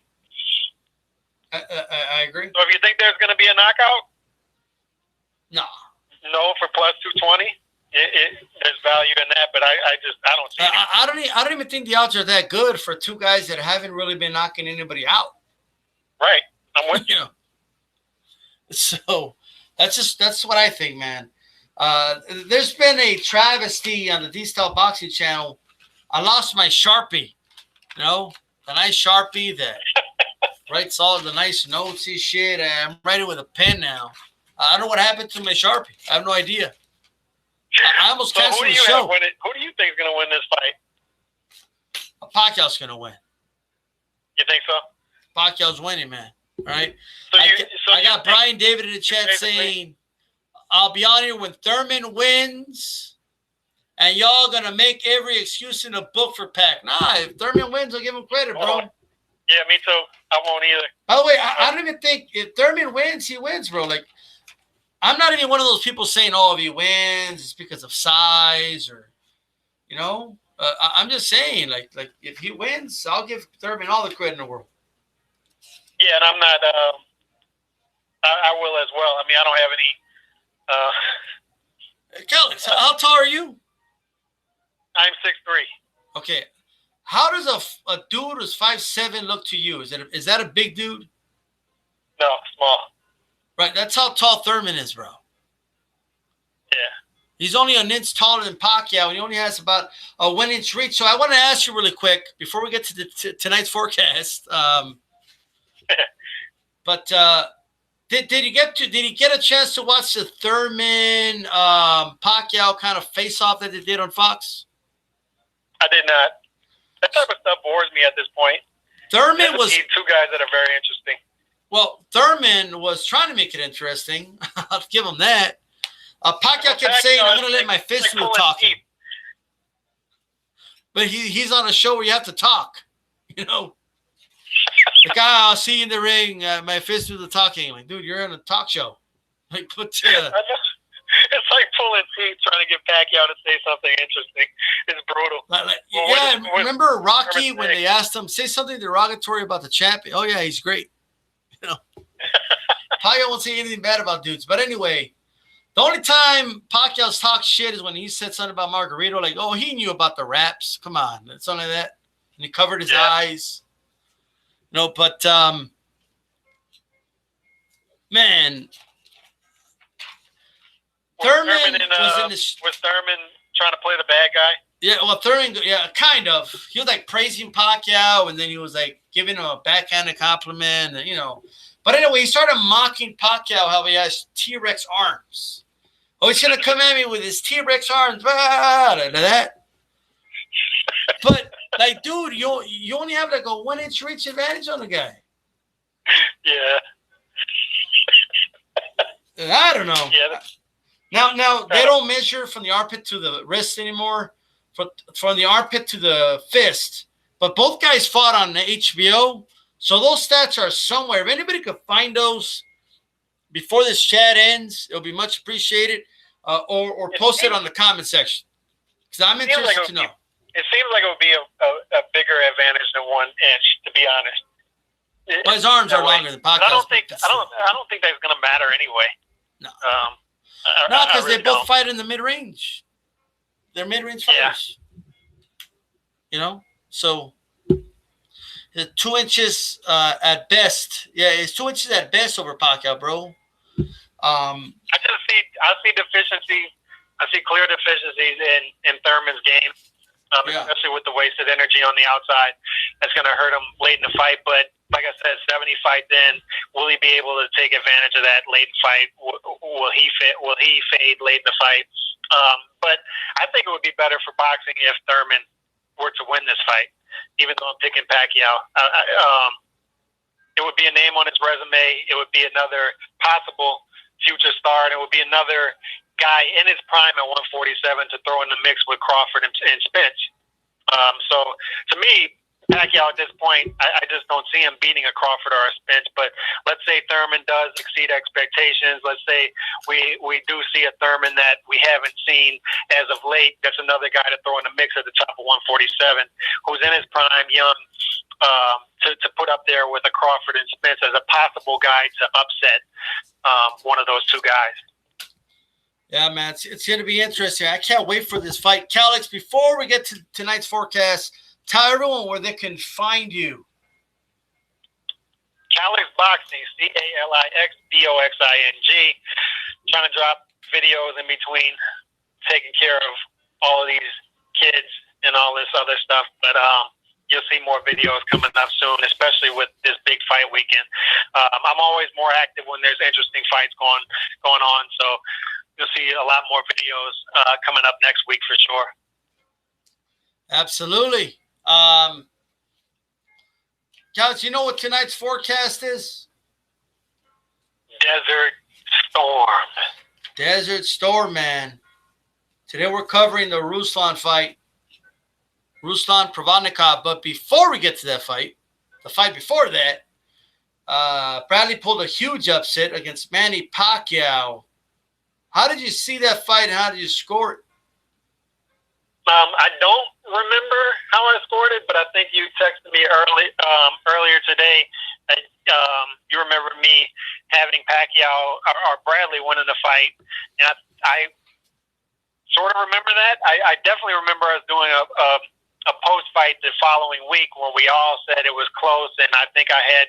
I agree. So if you think there's going to be a knockout? No, for plus 220? There's value in that, but I don't see it. I don't even think the odds are that good for two guys that haven't really been knocking anybody out. Right. I'm with you. So that's what I think, man. There's been a travesty on the DStyleBoxing channel. I lost my Sharpie, the nice Sharpie that writes all the nice notes and shit. I'm writing with a pen now. I don't know what happened to my Sharpie. I have no idea. I almost canceled the show. Who do you think is going to win this fight? Pacquiao's going to win. You think so? Pacquiao's winning, man. All right. So I got Brian David in the chat saying, I'll be on here when Thurman wins, and y'all going to make every excuse in the book for Pac. Nah, if Thurman wins, I'll give him credit, bro. Yeah, me too. I won't either. By the way, I don't even think if Thurman wins, he wins, bro. Like, I'm not even one of those people saying, oh, if he wins, it's because of size or, you know. I'm just saying, like if he wins, I'll give Thurman all the credit in the world. Yeah, and I'm not. I will as well. I mean, I don't have any. Calix, how tall are you? I'm 6'3". Okay, how does a dude who's 5'7" look to you? Is that a big dude? No, small. Right, that's how tall Thurman is, bro. Yeah. He's only an inch taller than Pacquiao, and he only has about a 1 inch reach. So I want to ask you really quick before we get to tonight's forecast. But did he get a chance to watch the Thurman Pacquiao kind of face off that they did on Fox? I did not. That type of stuff bores me at this point. Thurman was two guys that are very interesting. Well, Thurman was trying to make it interesting. I'll give him that. Pacquiao kept saying, I'm going to let my fist do the talking. But he's on a show where you have to talk, you know. Like, I'll see you in the ring. My fist do the talking. Like, dude, you're on a talk show. Like, it's like pulling teeth trying to get Pacquiao to say something interesting. It's brutal. Remember Rocky when they asked him, say something derogatory about the champion? Oh, yeah, he's great. You know, Pacquiao won't say anything bad about dudes. But anyway, the only time Pacquiao's talk shit is when he said something about Margarito, like, oh, he knew about the raps. Come on, something like that. And he covered his eyes. No, but man, Thurman was Thurman trying to play the bad guy? Yeah, well, Thurman, yeah, kind of. He was like praising Pacquiao, and then he was like giving him a backhanded compliment, and, you know. But anyway, he started mocking Pacquiao how he has T-Rex arms. Oh, he's gonna come at me with his T-Rex arms, that. But like, dude, you only have like a 1 inch reach advantage on the guy. Yeah. I don't know. Yeah. Now they don't measure from the armpit to the wrist anymore, from the armpit to the fist. But both guys fought on the HBO, so those stats are somewhere. If anybody could find those before this chat ends, it'll be much appreciated. Or post it on the comment section, because I'm interested to know. It seems like it would be a bigger advantage than 1 inch, to be honest. Well, his arms are longer than Pacquiao's. I don't think that's going to matter anyway. No. No, because they both fight in the mid-range. They're mid-range fighters. Yeah. You know, so 2 inches at best. Yeah, it's 2 inches at best over Pacquiao, bro. I see deficiencies. I see clear deficiencies in Thurman's game, especially with the wasted energy on the outside. That's going to hurt him late in the fight. But like I said, 70 fights in, will he be able to take advantage of that late in the fight? Will he fade late in the fight? But I think it would be better for boxing if Thurman were to win this fight, even though I'm picking Pacquiao. It would be a name on his resume. It would be another possible future star, and it would be another guy in his prime at 147 to throw in the mix with Crawford and Spence. So to me, Pacquiao at this point, I just don't see him beating a Crawford or a Spence. But let's say Thurman does exceed expectations. Let's say we do see a Thurman that we haven't seen as of late. That's another guy to throw in the mix at the top of 147, who's in his prime, young, to put up there with a Crawford and Spence as a possible guy to upset one of those two guys. Yeah, man, it's going to be interesting. I can't wait for this fight. Calix, before we get to tonight's forecast, tell everyone where they can find you. Calix Boxing, CalixBoxing. Trying to drop videos in between, taking care of all of these kids and all this other stuff. But you'll see more videos coming up soon, especially with this big fight weekend. I'm always more active when there's interesting fights going on. So you'll see a lot more videos coming up next week for sure. Calix, you know what tonight's forecast is? Desert storm. Desert storm, man. Today we're covering the Ruslan fight. Ruslan Provodnikov. But before we get to that fight, the fight before that, Bradley pulled a huge upset against Manny Pacquiao. How did you see that fight and how did you score it? I don't remember how I scored it, but I think you texted me earlier today. You remember me having Pacquiao or Bradley winning the fight, and I sort of remember that. I definitely remember us doing a post-fight the following week where we all said it was close, and I think I had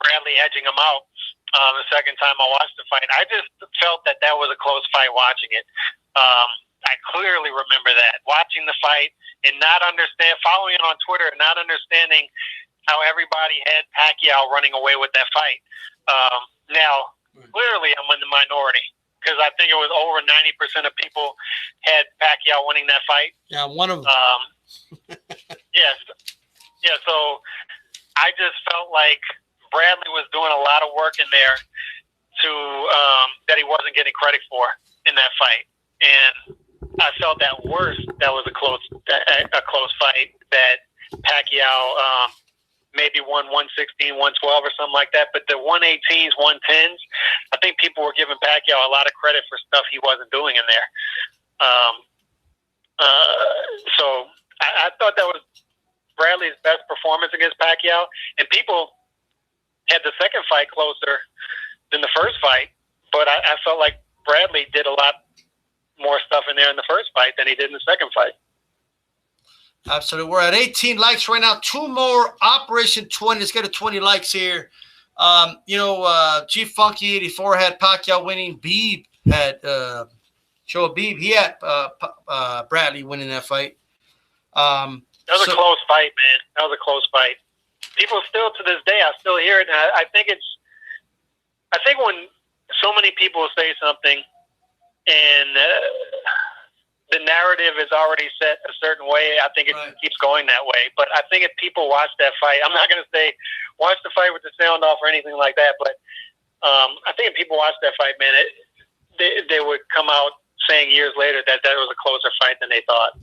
Bradley edging him out the second time I watched the fight. I just felt that was a close fight watching it. I clearly remember that, watching the fight and following it on Twitter and not understanding how everybody had Pacquiao running away with that fight. Now, clearly I'm in the minority because I think it was over 90% of people had Pacquiao winning that fight. Yeah, one of them. Yes. Yeah, so I just felt like Bradley was doing a lot of work in there that he wasn't getting credit for in that fight. And I felt that was a close fight, that Pacquiao maybe won 116, 112 or something like that. But the 118s, 110s, I think people were giving Pacquiao a lot of credit for stuff he wasn't doing in there. So I thought that was Bradley's best performance against Pacquiao. And people had the second fight closer than the first fight, but I felt like Bradley did a lot more stuff in there in the first fight than he did in the second fight. Absolutely. We're at 18 likes right now. 2 more. Operation 20. Let's get to 20 likes here. Chief Funky 84 had Pacquiao winning. Beeb had Joe Beeb. He had Bradley winning that fight. That was a close fight, man. That was a close fight. People still, to this day, I still hear it. And I think when so many people say something and the narrative is already set a certain way, I think it keeps going that way. But I think if people watch that fight, I'm not going to say watch the fight with the sound off or anything like that, but I think if people watch that fight, man, they would come out saying years later that was a closer fight than they thought.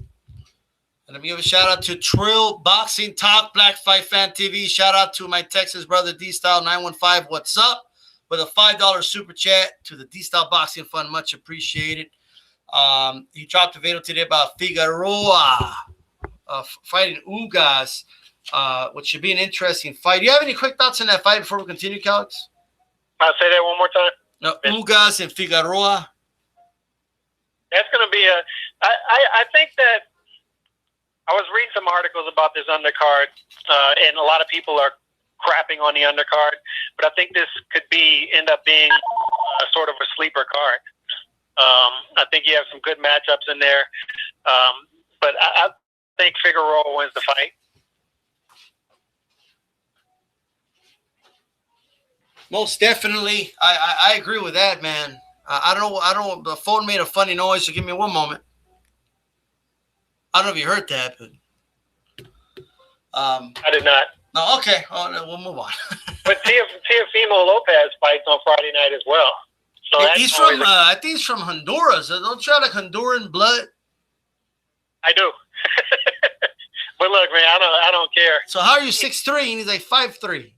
And let me give a shout out to Trill Boxing Talk, Black Fight Fan TV. Shout out to my Texas brother DStyle 915. What's up? With a $5 super chat to the DStyleBoxing Fund. Much appreciated. He dropped a video today about Figueroa fighting Ugas, which should be an interesting fight. Do you have any quick thoughts on that fight before we continue, Calix? I'll say that one more time. No, Ugas and Figueroa. That's going to be I think that I was reading some articles about this undercard, and a lot of people are crapping on the undercard, but I think this could end up being sort of a sleeper card. I think you have some good matchups in there, but I think Figueroa wins the fight. Most definitely, I agree with that, man. I don't. The phone made a funny noise, so give me one moment. I don't know if you heard that, but I did not. No, okay. Oh, no, we'll move on. But Teofimo Lopez fights on Friday night as well. So he's from, I think he's from Honduras. Don't you have like Honduran blood? I do. But look, man, I don't care. So how are you 6'3" and he's like 5'3"?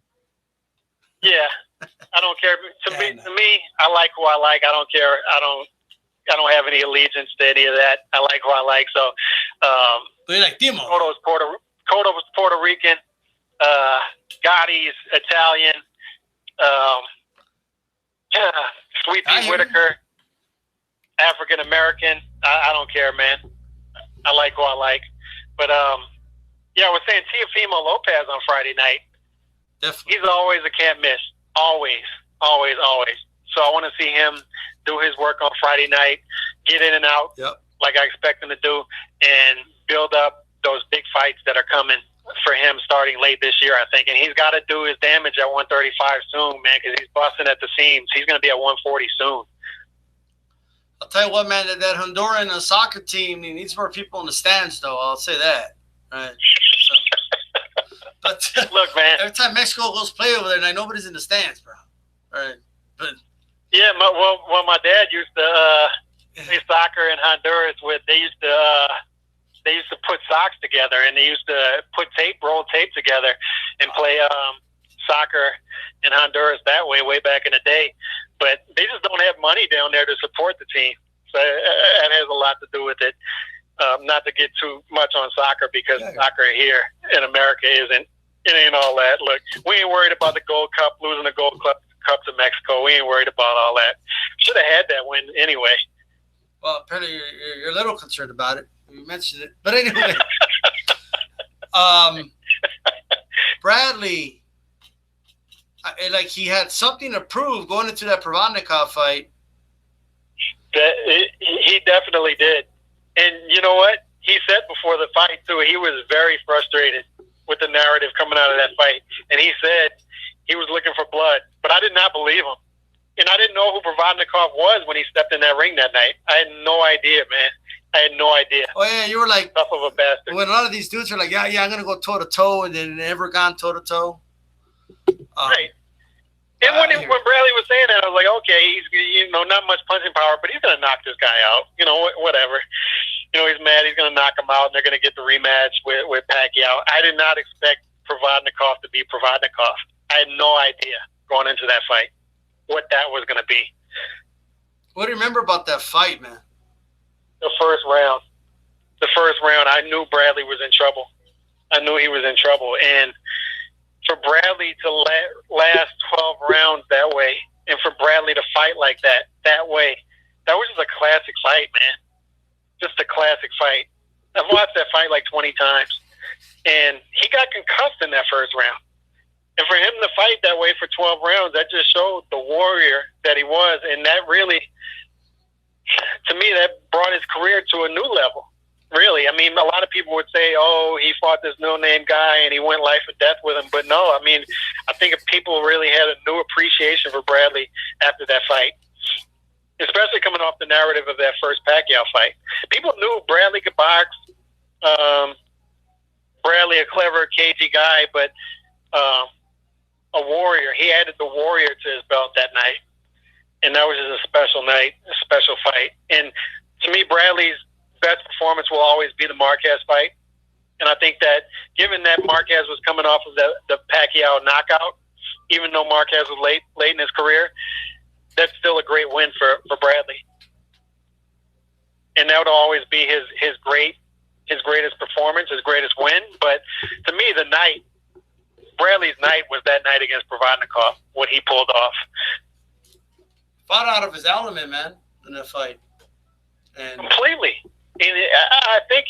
Yeah, I don't care. To me, I like who I like. I don't care. I don't have any allegiance to any of that. I like who I like. So, but you like Timo? Cotto's Puerto Rican. Gotti's Italian. Sweet Pea Whitaker, African American. I don't care, man. I like who I like. But yeah, I was saying Teofimo Lopez on Friday night. Definitely. He's always a can't miss. Always. So I want to see him do his work on Friday night, get in and out like I expect him to do, and build up those big fights that are coming for him starting late this year, I think. And he's got to do his damage at 135 soon, man, because he's busting at the seams. He's going to be at 140 soon. I'll tell you what, man, that Honduran soccer team needs more people in the stands, though. I'll say that. Right. So. But look, man. Every time Mexico goes play over there, like nobody's in the stands, bro. All right, but yeah, my dad used to play soccer in Honduras. They used to put socks together, and they used to roll tape together, and play soccer in Honduras that way back in the day. But they just don't have money down there to support the team, so that has a lot to do with it. Not to get too much on soccer, because soccer here in America it ain't all that. Look, we ain't worried about the Gold Cup, losing the Gold Cup to Mexico. We ain't worried about all that. Should have had that win anyway. Well, apparently you're a little concerned about it. You mentioned it, but anyway, Bradley, like he had something to prove going into that Provodnikov fight. He definitely did. And you know what? He said before the fight, too, he was very frustrated with the narrative coming out of that fight. And he said he was looking for blood. But I did not believe him. And I didn't know who Provodnikov was when he stepped in that ring that night. I had no idea, man. I had no idea. Oh, yeah, you were like... Tough of a bastard. When a lot of these dudes are like, yeah, I'm going to go toe-to-toe, and then never gone toe-to-toe. Right. And when Bradley was saying that, I was like, okay, he's not much punching power, but he's going to knock this guy out. Whatever. He's mad. He's going to knock him out, and they're going to get the rematch with Pacquiao. I did not expect Provodnikov to be Provodnikov. I had no idea going into that fight what that was going to be. What do you remember about that fight, man? The first round, I knew Bradley was in trouble. I knew he was in trouble. And for Bradley to last 12 rounds that way, and for Bradley to fight like that way, that was just a classic fight, man. Just a classic fight. I've watched that fight like 20 times. And he got concussed in that first round. And for him to fight that way for 12 rounds, that just showed the warrior that he was. And that really, to me, that brought his career to a new level. Really. I mean, a lot of people would say, oh, he fought this no-name guy and he went life or death with him. But no, I mean, I think people really had a new appreciation for Bradley after that fight, especially coming off the narrative of that first Pacquiao fight. People knew Bradley could box. Bradley, a clever, cagey guy, but a warrior. He added the warrior to his belt that night. And that was just a special night, a special fight. And to me, Bradley's best performance will always be the Marquez fight. And I think that given that Marquez was coming off of the Pacquiao knockout, even though Marquez was late in his career, that's still a great win for Bradley. And that would always be his greatest performance, his greatest win. But to me, Bradley's night was that night against Provodnikov, what he pulled off. Fought out of his element, man, in that fight. And completely. And I think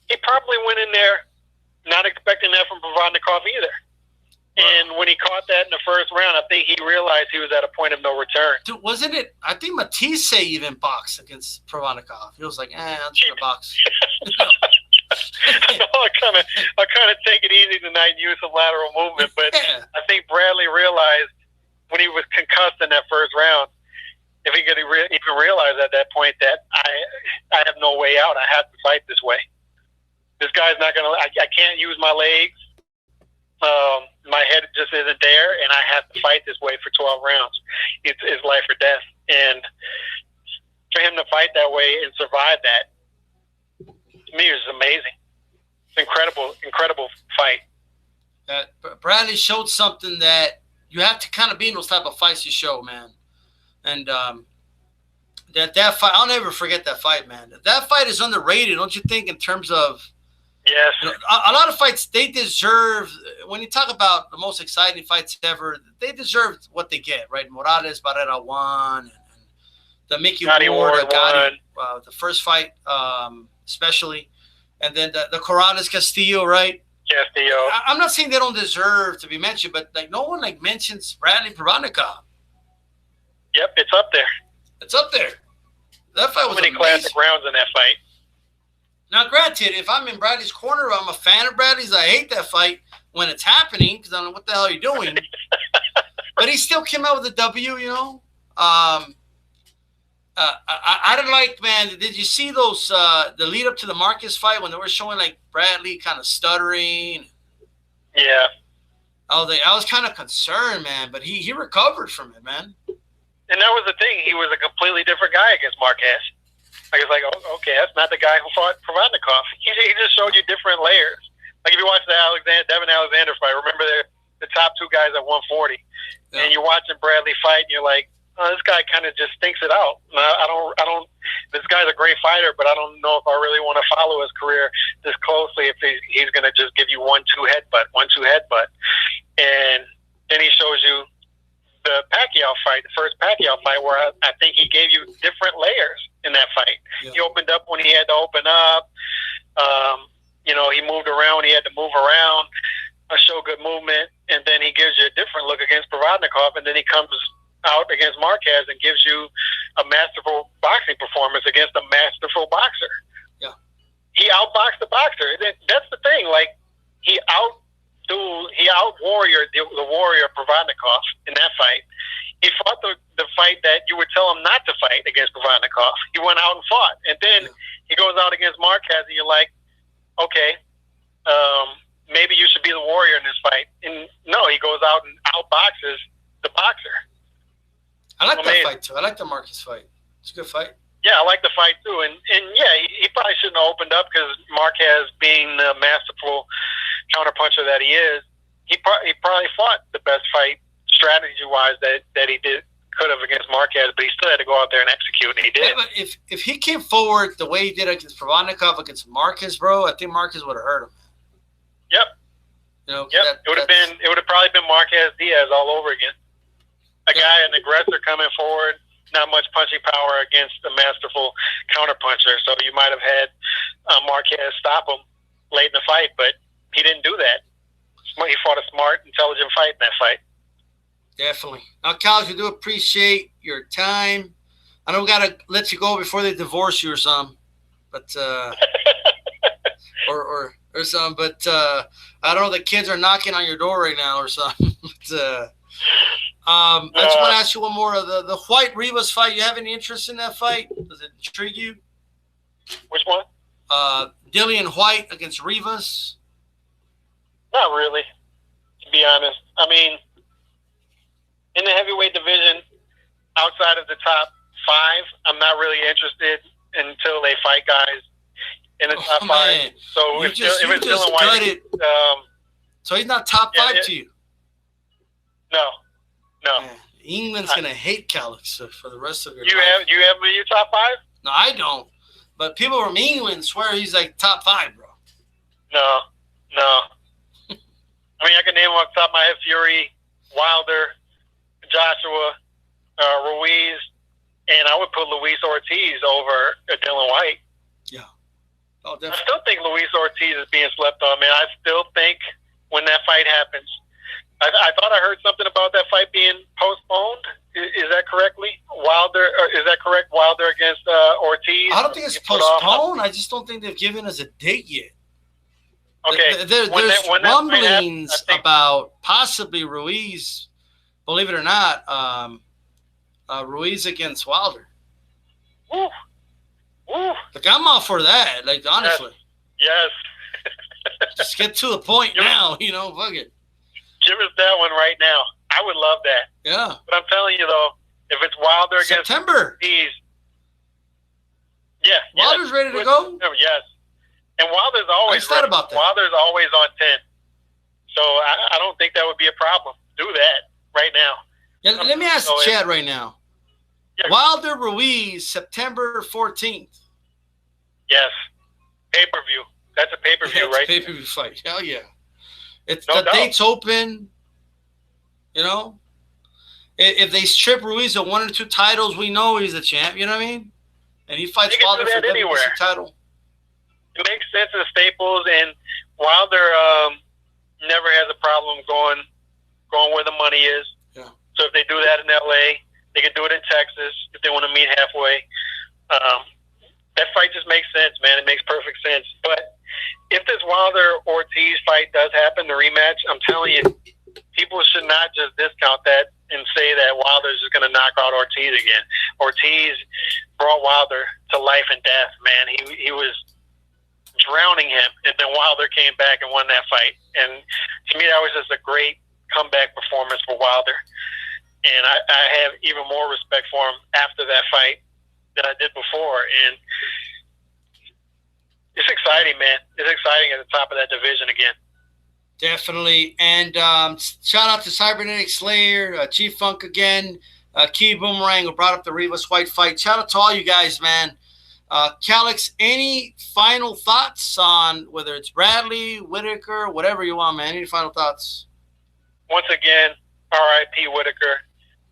he probably went in there not expecting that from Provodnikov either. And when he caught that in the first round, I think he realized he was at a point of no return. Dude, wasn't it? I think Matisse even boxed against Provodnikov. He was like, I'm just going to box. I kind of take it easy tonight and use some lateral movement. But I think Bradley realized when he was concussed in that first round, if he could even realize at that point that I have no way out. I have to fight this way. This guy's not going to – I can't use my legs. My head just isn't there, and I have to fight this way for 12 rounds. It's life or death. And for him to fight that way and survive that, to me, is amazing. It's incredible fight. Bradley showed something that you have to kind of be in those type of fights to show, man. And that fight, I'll never forget that fight, man. That fight is underrated, don't you think, in terms of yes. A lot of fights, they deserve, when you talk about the most exciting fights ever, they deserve what they get, right? Morales, Barrera won, and the Mickey Ward, the first fight especially, and then the Corrales Castillo, right? Castillo. I'm not saying they don't deserve to be mentioned, but like no one like mentions Bradley Provodnikov. Yep, it's up there. It's up there. That fight was so many amazing. Classic rounds in that fight. Now, granted, if I'm in Bradley's corner, I'm a fan of Bradley's. I hate that fight when it's happening because I don't know what the hell you're doing. But he still came out with a W, you know. I don't like, man. Did you see those the lead up to the Marcus fight when they were showing like Bradley kind of stuttering? Yeah, I was kind of concerned, man, but he recovered from it, man. And that was the thing. He was a completely different guy against Marquez. Like, it's like, oh, okay, that's not the guy who fought Provodnikov. He just showed you different layers. Like, if you watch the Devin Alexander fight, remember the top two guys at 140, and you're watching Bradley fight, and you're like, oh, this guy kind of just stinks it out. I don't. This guy's a great fighter, but I don't know if I really want to follow his career this closely. If he's going to just give you 1-2 headbutt, and then he shows you the Pacquiao fight, the first Pacquiao fight, where I think he gave you different layers in that fight. Yeah. He opened up when he had to open up. He moved around when he had to move around, show good movement, and then he gives you a different look against Provodnikov, and then he comes out against Marquez and gives you a masterful boxing performance against a masterful boxer. Yeah, he outboxed the boxer. That's the thing. Like, he out-warriored the warrior Provodnikov in that fight. He fought the fight that you would tell him not to fight against Provodnikov. He went out and fought, and then he goes out against Marquez, and you're like, okay, maybe you should be the warrior in this fight. And no, he goes out and outboxes the boxer. I like that fight too. I like the Marquez fight. It's a good fight. Yeah, I like the fight too. And yeah, he probably shouldn't have opened up, because Marquez, being the masterful counterpuncher that he is, he probably fought the best fight strategy-wise that he could have against Marquez, but he still had to go out there and execute, and he did. Yeah, but if he came forward the way he did against Provodnikov against Marquez, bro, I think Marquez would have hurt him. Yep. It would have probably been Marquez Diaz all over again. An aggressor coming forward, not much punching power against a masterful counterpuncher. So you might have had Marquez stop him late in the fight, but he didn't do that. He fought a smart, intelligent fight in that fight. Definitely. Now, Calix, we do appreciate your time. I know we got to let you go before they divorce you or something, but or something. But I don't know. The kids are knocking on your door right now or something. But, I just want to ask you one more. The White Rivas fight. You have any interest in that fight? Does it intrigue you? Which one? Dillian White against Rivas. Not really, to be honest. I mean, in the heavyweight division, outside of the top 5, I'm not really interested until they fight guys in the top 5. So if it's Dillian White, so he's not top 5 to you. No. Man, England's gonna hate Calix for the rest of your life. You have him in your top 5? No, I don't. But people from England swear he's like top 5, bro. No. I mean, I can name off the top of my head: Fury, Wilder, Joshua, Ruiz, and I would put Luis Ortiz over Dillian White. Yeah. Oh, definitely. I still think Luis Ortiz is being slept on, man. I still think when that fight happens, I thought I heard something about that fight being postponed. Is that correctly? Is that correct? Wilder against Ortiz? I don't think it's postponed. I just don't think they've given us a date yet. Okay. There's rumblings about possibly Ruiz, believe it or not, Ruiz against Wilder. Woo. Like, I'm all for that, like, honestly. Yes. Just get to the point now, fuck it. Give us that one right now. I would love that. Yeah. But I'm telling you, though, if it's Wilder against September. Ortiz, yeah. Wilder's ready to go? Yes. And Wilder's always I thought about that. Wilder's always on 10. So I don't think that would be a problem. Do that right now. Yeah, let me ask Chad right now. Yeah. Wilder Ruiz, September 14th. Yes. Pay-per-view. That's a pay-per-view, right? Pay-per-view fight. Hell yeah. The date's open. If they strip Ruiz of 1 or 2 titles, we know he's a champ. You know what I mean? And he fights Wilder for the WBC title. It makes sense in Staples, and Wilder never has a problem going where the money is. Yeah. So if they do that in LA, they can do it in Texas if they want to meet halfway. That fight just makes sense, man. It makes perfect sense. But if this Wilder-Ortiz fight does happen, the rematch, I'm telling you, people should not just discount that and say that Wilder's just going to knock out Ortiz again. Ortiz brought Wilder to life and death, man. He was drowning him, and then Wilder came back and won that fight. And to me, that was just a great comeback performance for Wilder. And I have even more respect for him after that fight than I did before. And it's exciting, man. It's exciting at the top of that division again. Definitely. And shout out to Cybernetic Slayer, Chief Funk again, Key Boomerang, who brought up the Rivas White fight. Shout out to all you guys, man. Calix, any final thoughts on whether it's Bradley, Whitaker, whatever you want, man? Any final thoughts? Once again, R.I.P. Whitaker,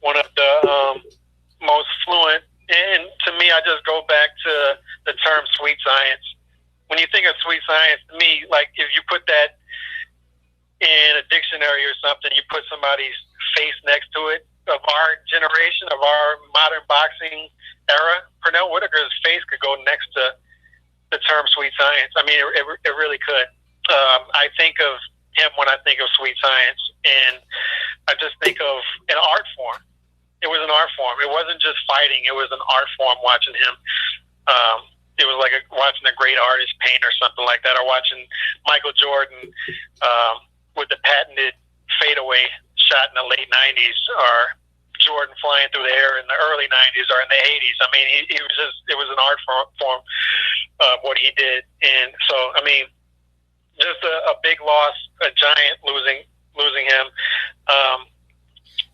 one of the most fluent. And to me, I just go back to the term sweet science. When you think of sweet science, to me, like if you put that in a dictionary or something, you put somebody's face next to it, of our generation, of our modern boxing era, Pernell Whitaker's face could go next to the term sweet science. I mean, it really could. I think of him when I think of sweet science, and I just think of an art form. It was an art form. It wasn't just fighting. It was an art form watching him. It was like watching a great artist paint or something like that, or watching Michael Jordan with the patented fadeaway shot in the late 90s, or Jordan flying through the air in the early 90s or in the 80s. I mean, he was just, it was an art form of what he did. And so, I mean, just a big loss, a giant losing him.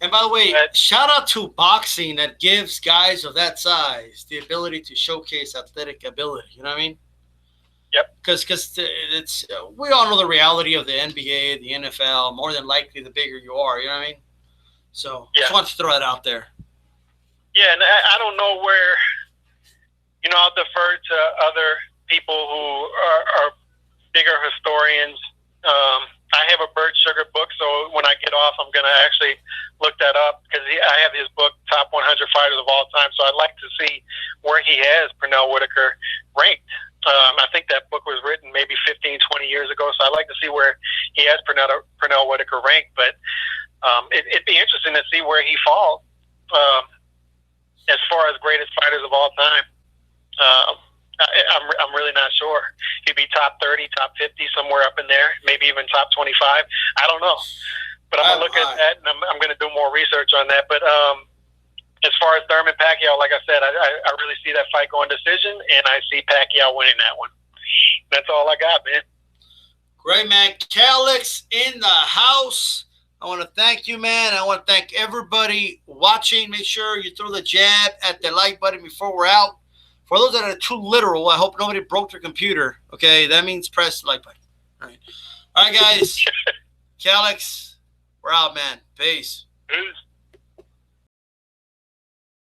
And by the way, shout out to boxing that gives guys of that size the ability to showcase athletic ability. You know what I mean? Yep. Because it's we all know the reality of the NBA, the NFL. More than likely, the bigger you are. You know what I mean? So just want to throw that out there. Yeah, and I don't know where, I'll defer to other people who are bigger historians. I have a Bert Sugar book, so when I get off, I'm going to actually look that up, because I have his book, Top 100 Fighters of All Time, so I'd like to see where he has Pernell Whitaker ranked. I think that book was written maybe 15, 20 years ago, so I'd like to see where he has Pernell Whitaker ranked, but it'd be interesting to see where he falls as far as greatest fighters of all time. I'm really not sure. He'd be top 30, top 50, somewhere up in there, maybe even top 25. I don't know. But I'm going to look at that, and I'm going to do more research on that. But as far as Thurman Pacquiao, like I said, I really see that fight going decision, and I see Pacquiao winning that one. That's all I got, man. Great, man. Calix in the house. I want to thank you, man. I want to thank everybody watching. Make sure you throw the jab at the like button before we're out. For those that are too literal, I hope nobody broke their computer. Okay, that means press the like button. All right, guys. Calix, we're out, man. Peace. Peace.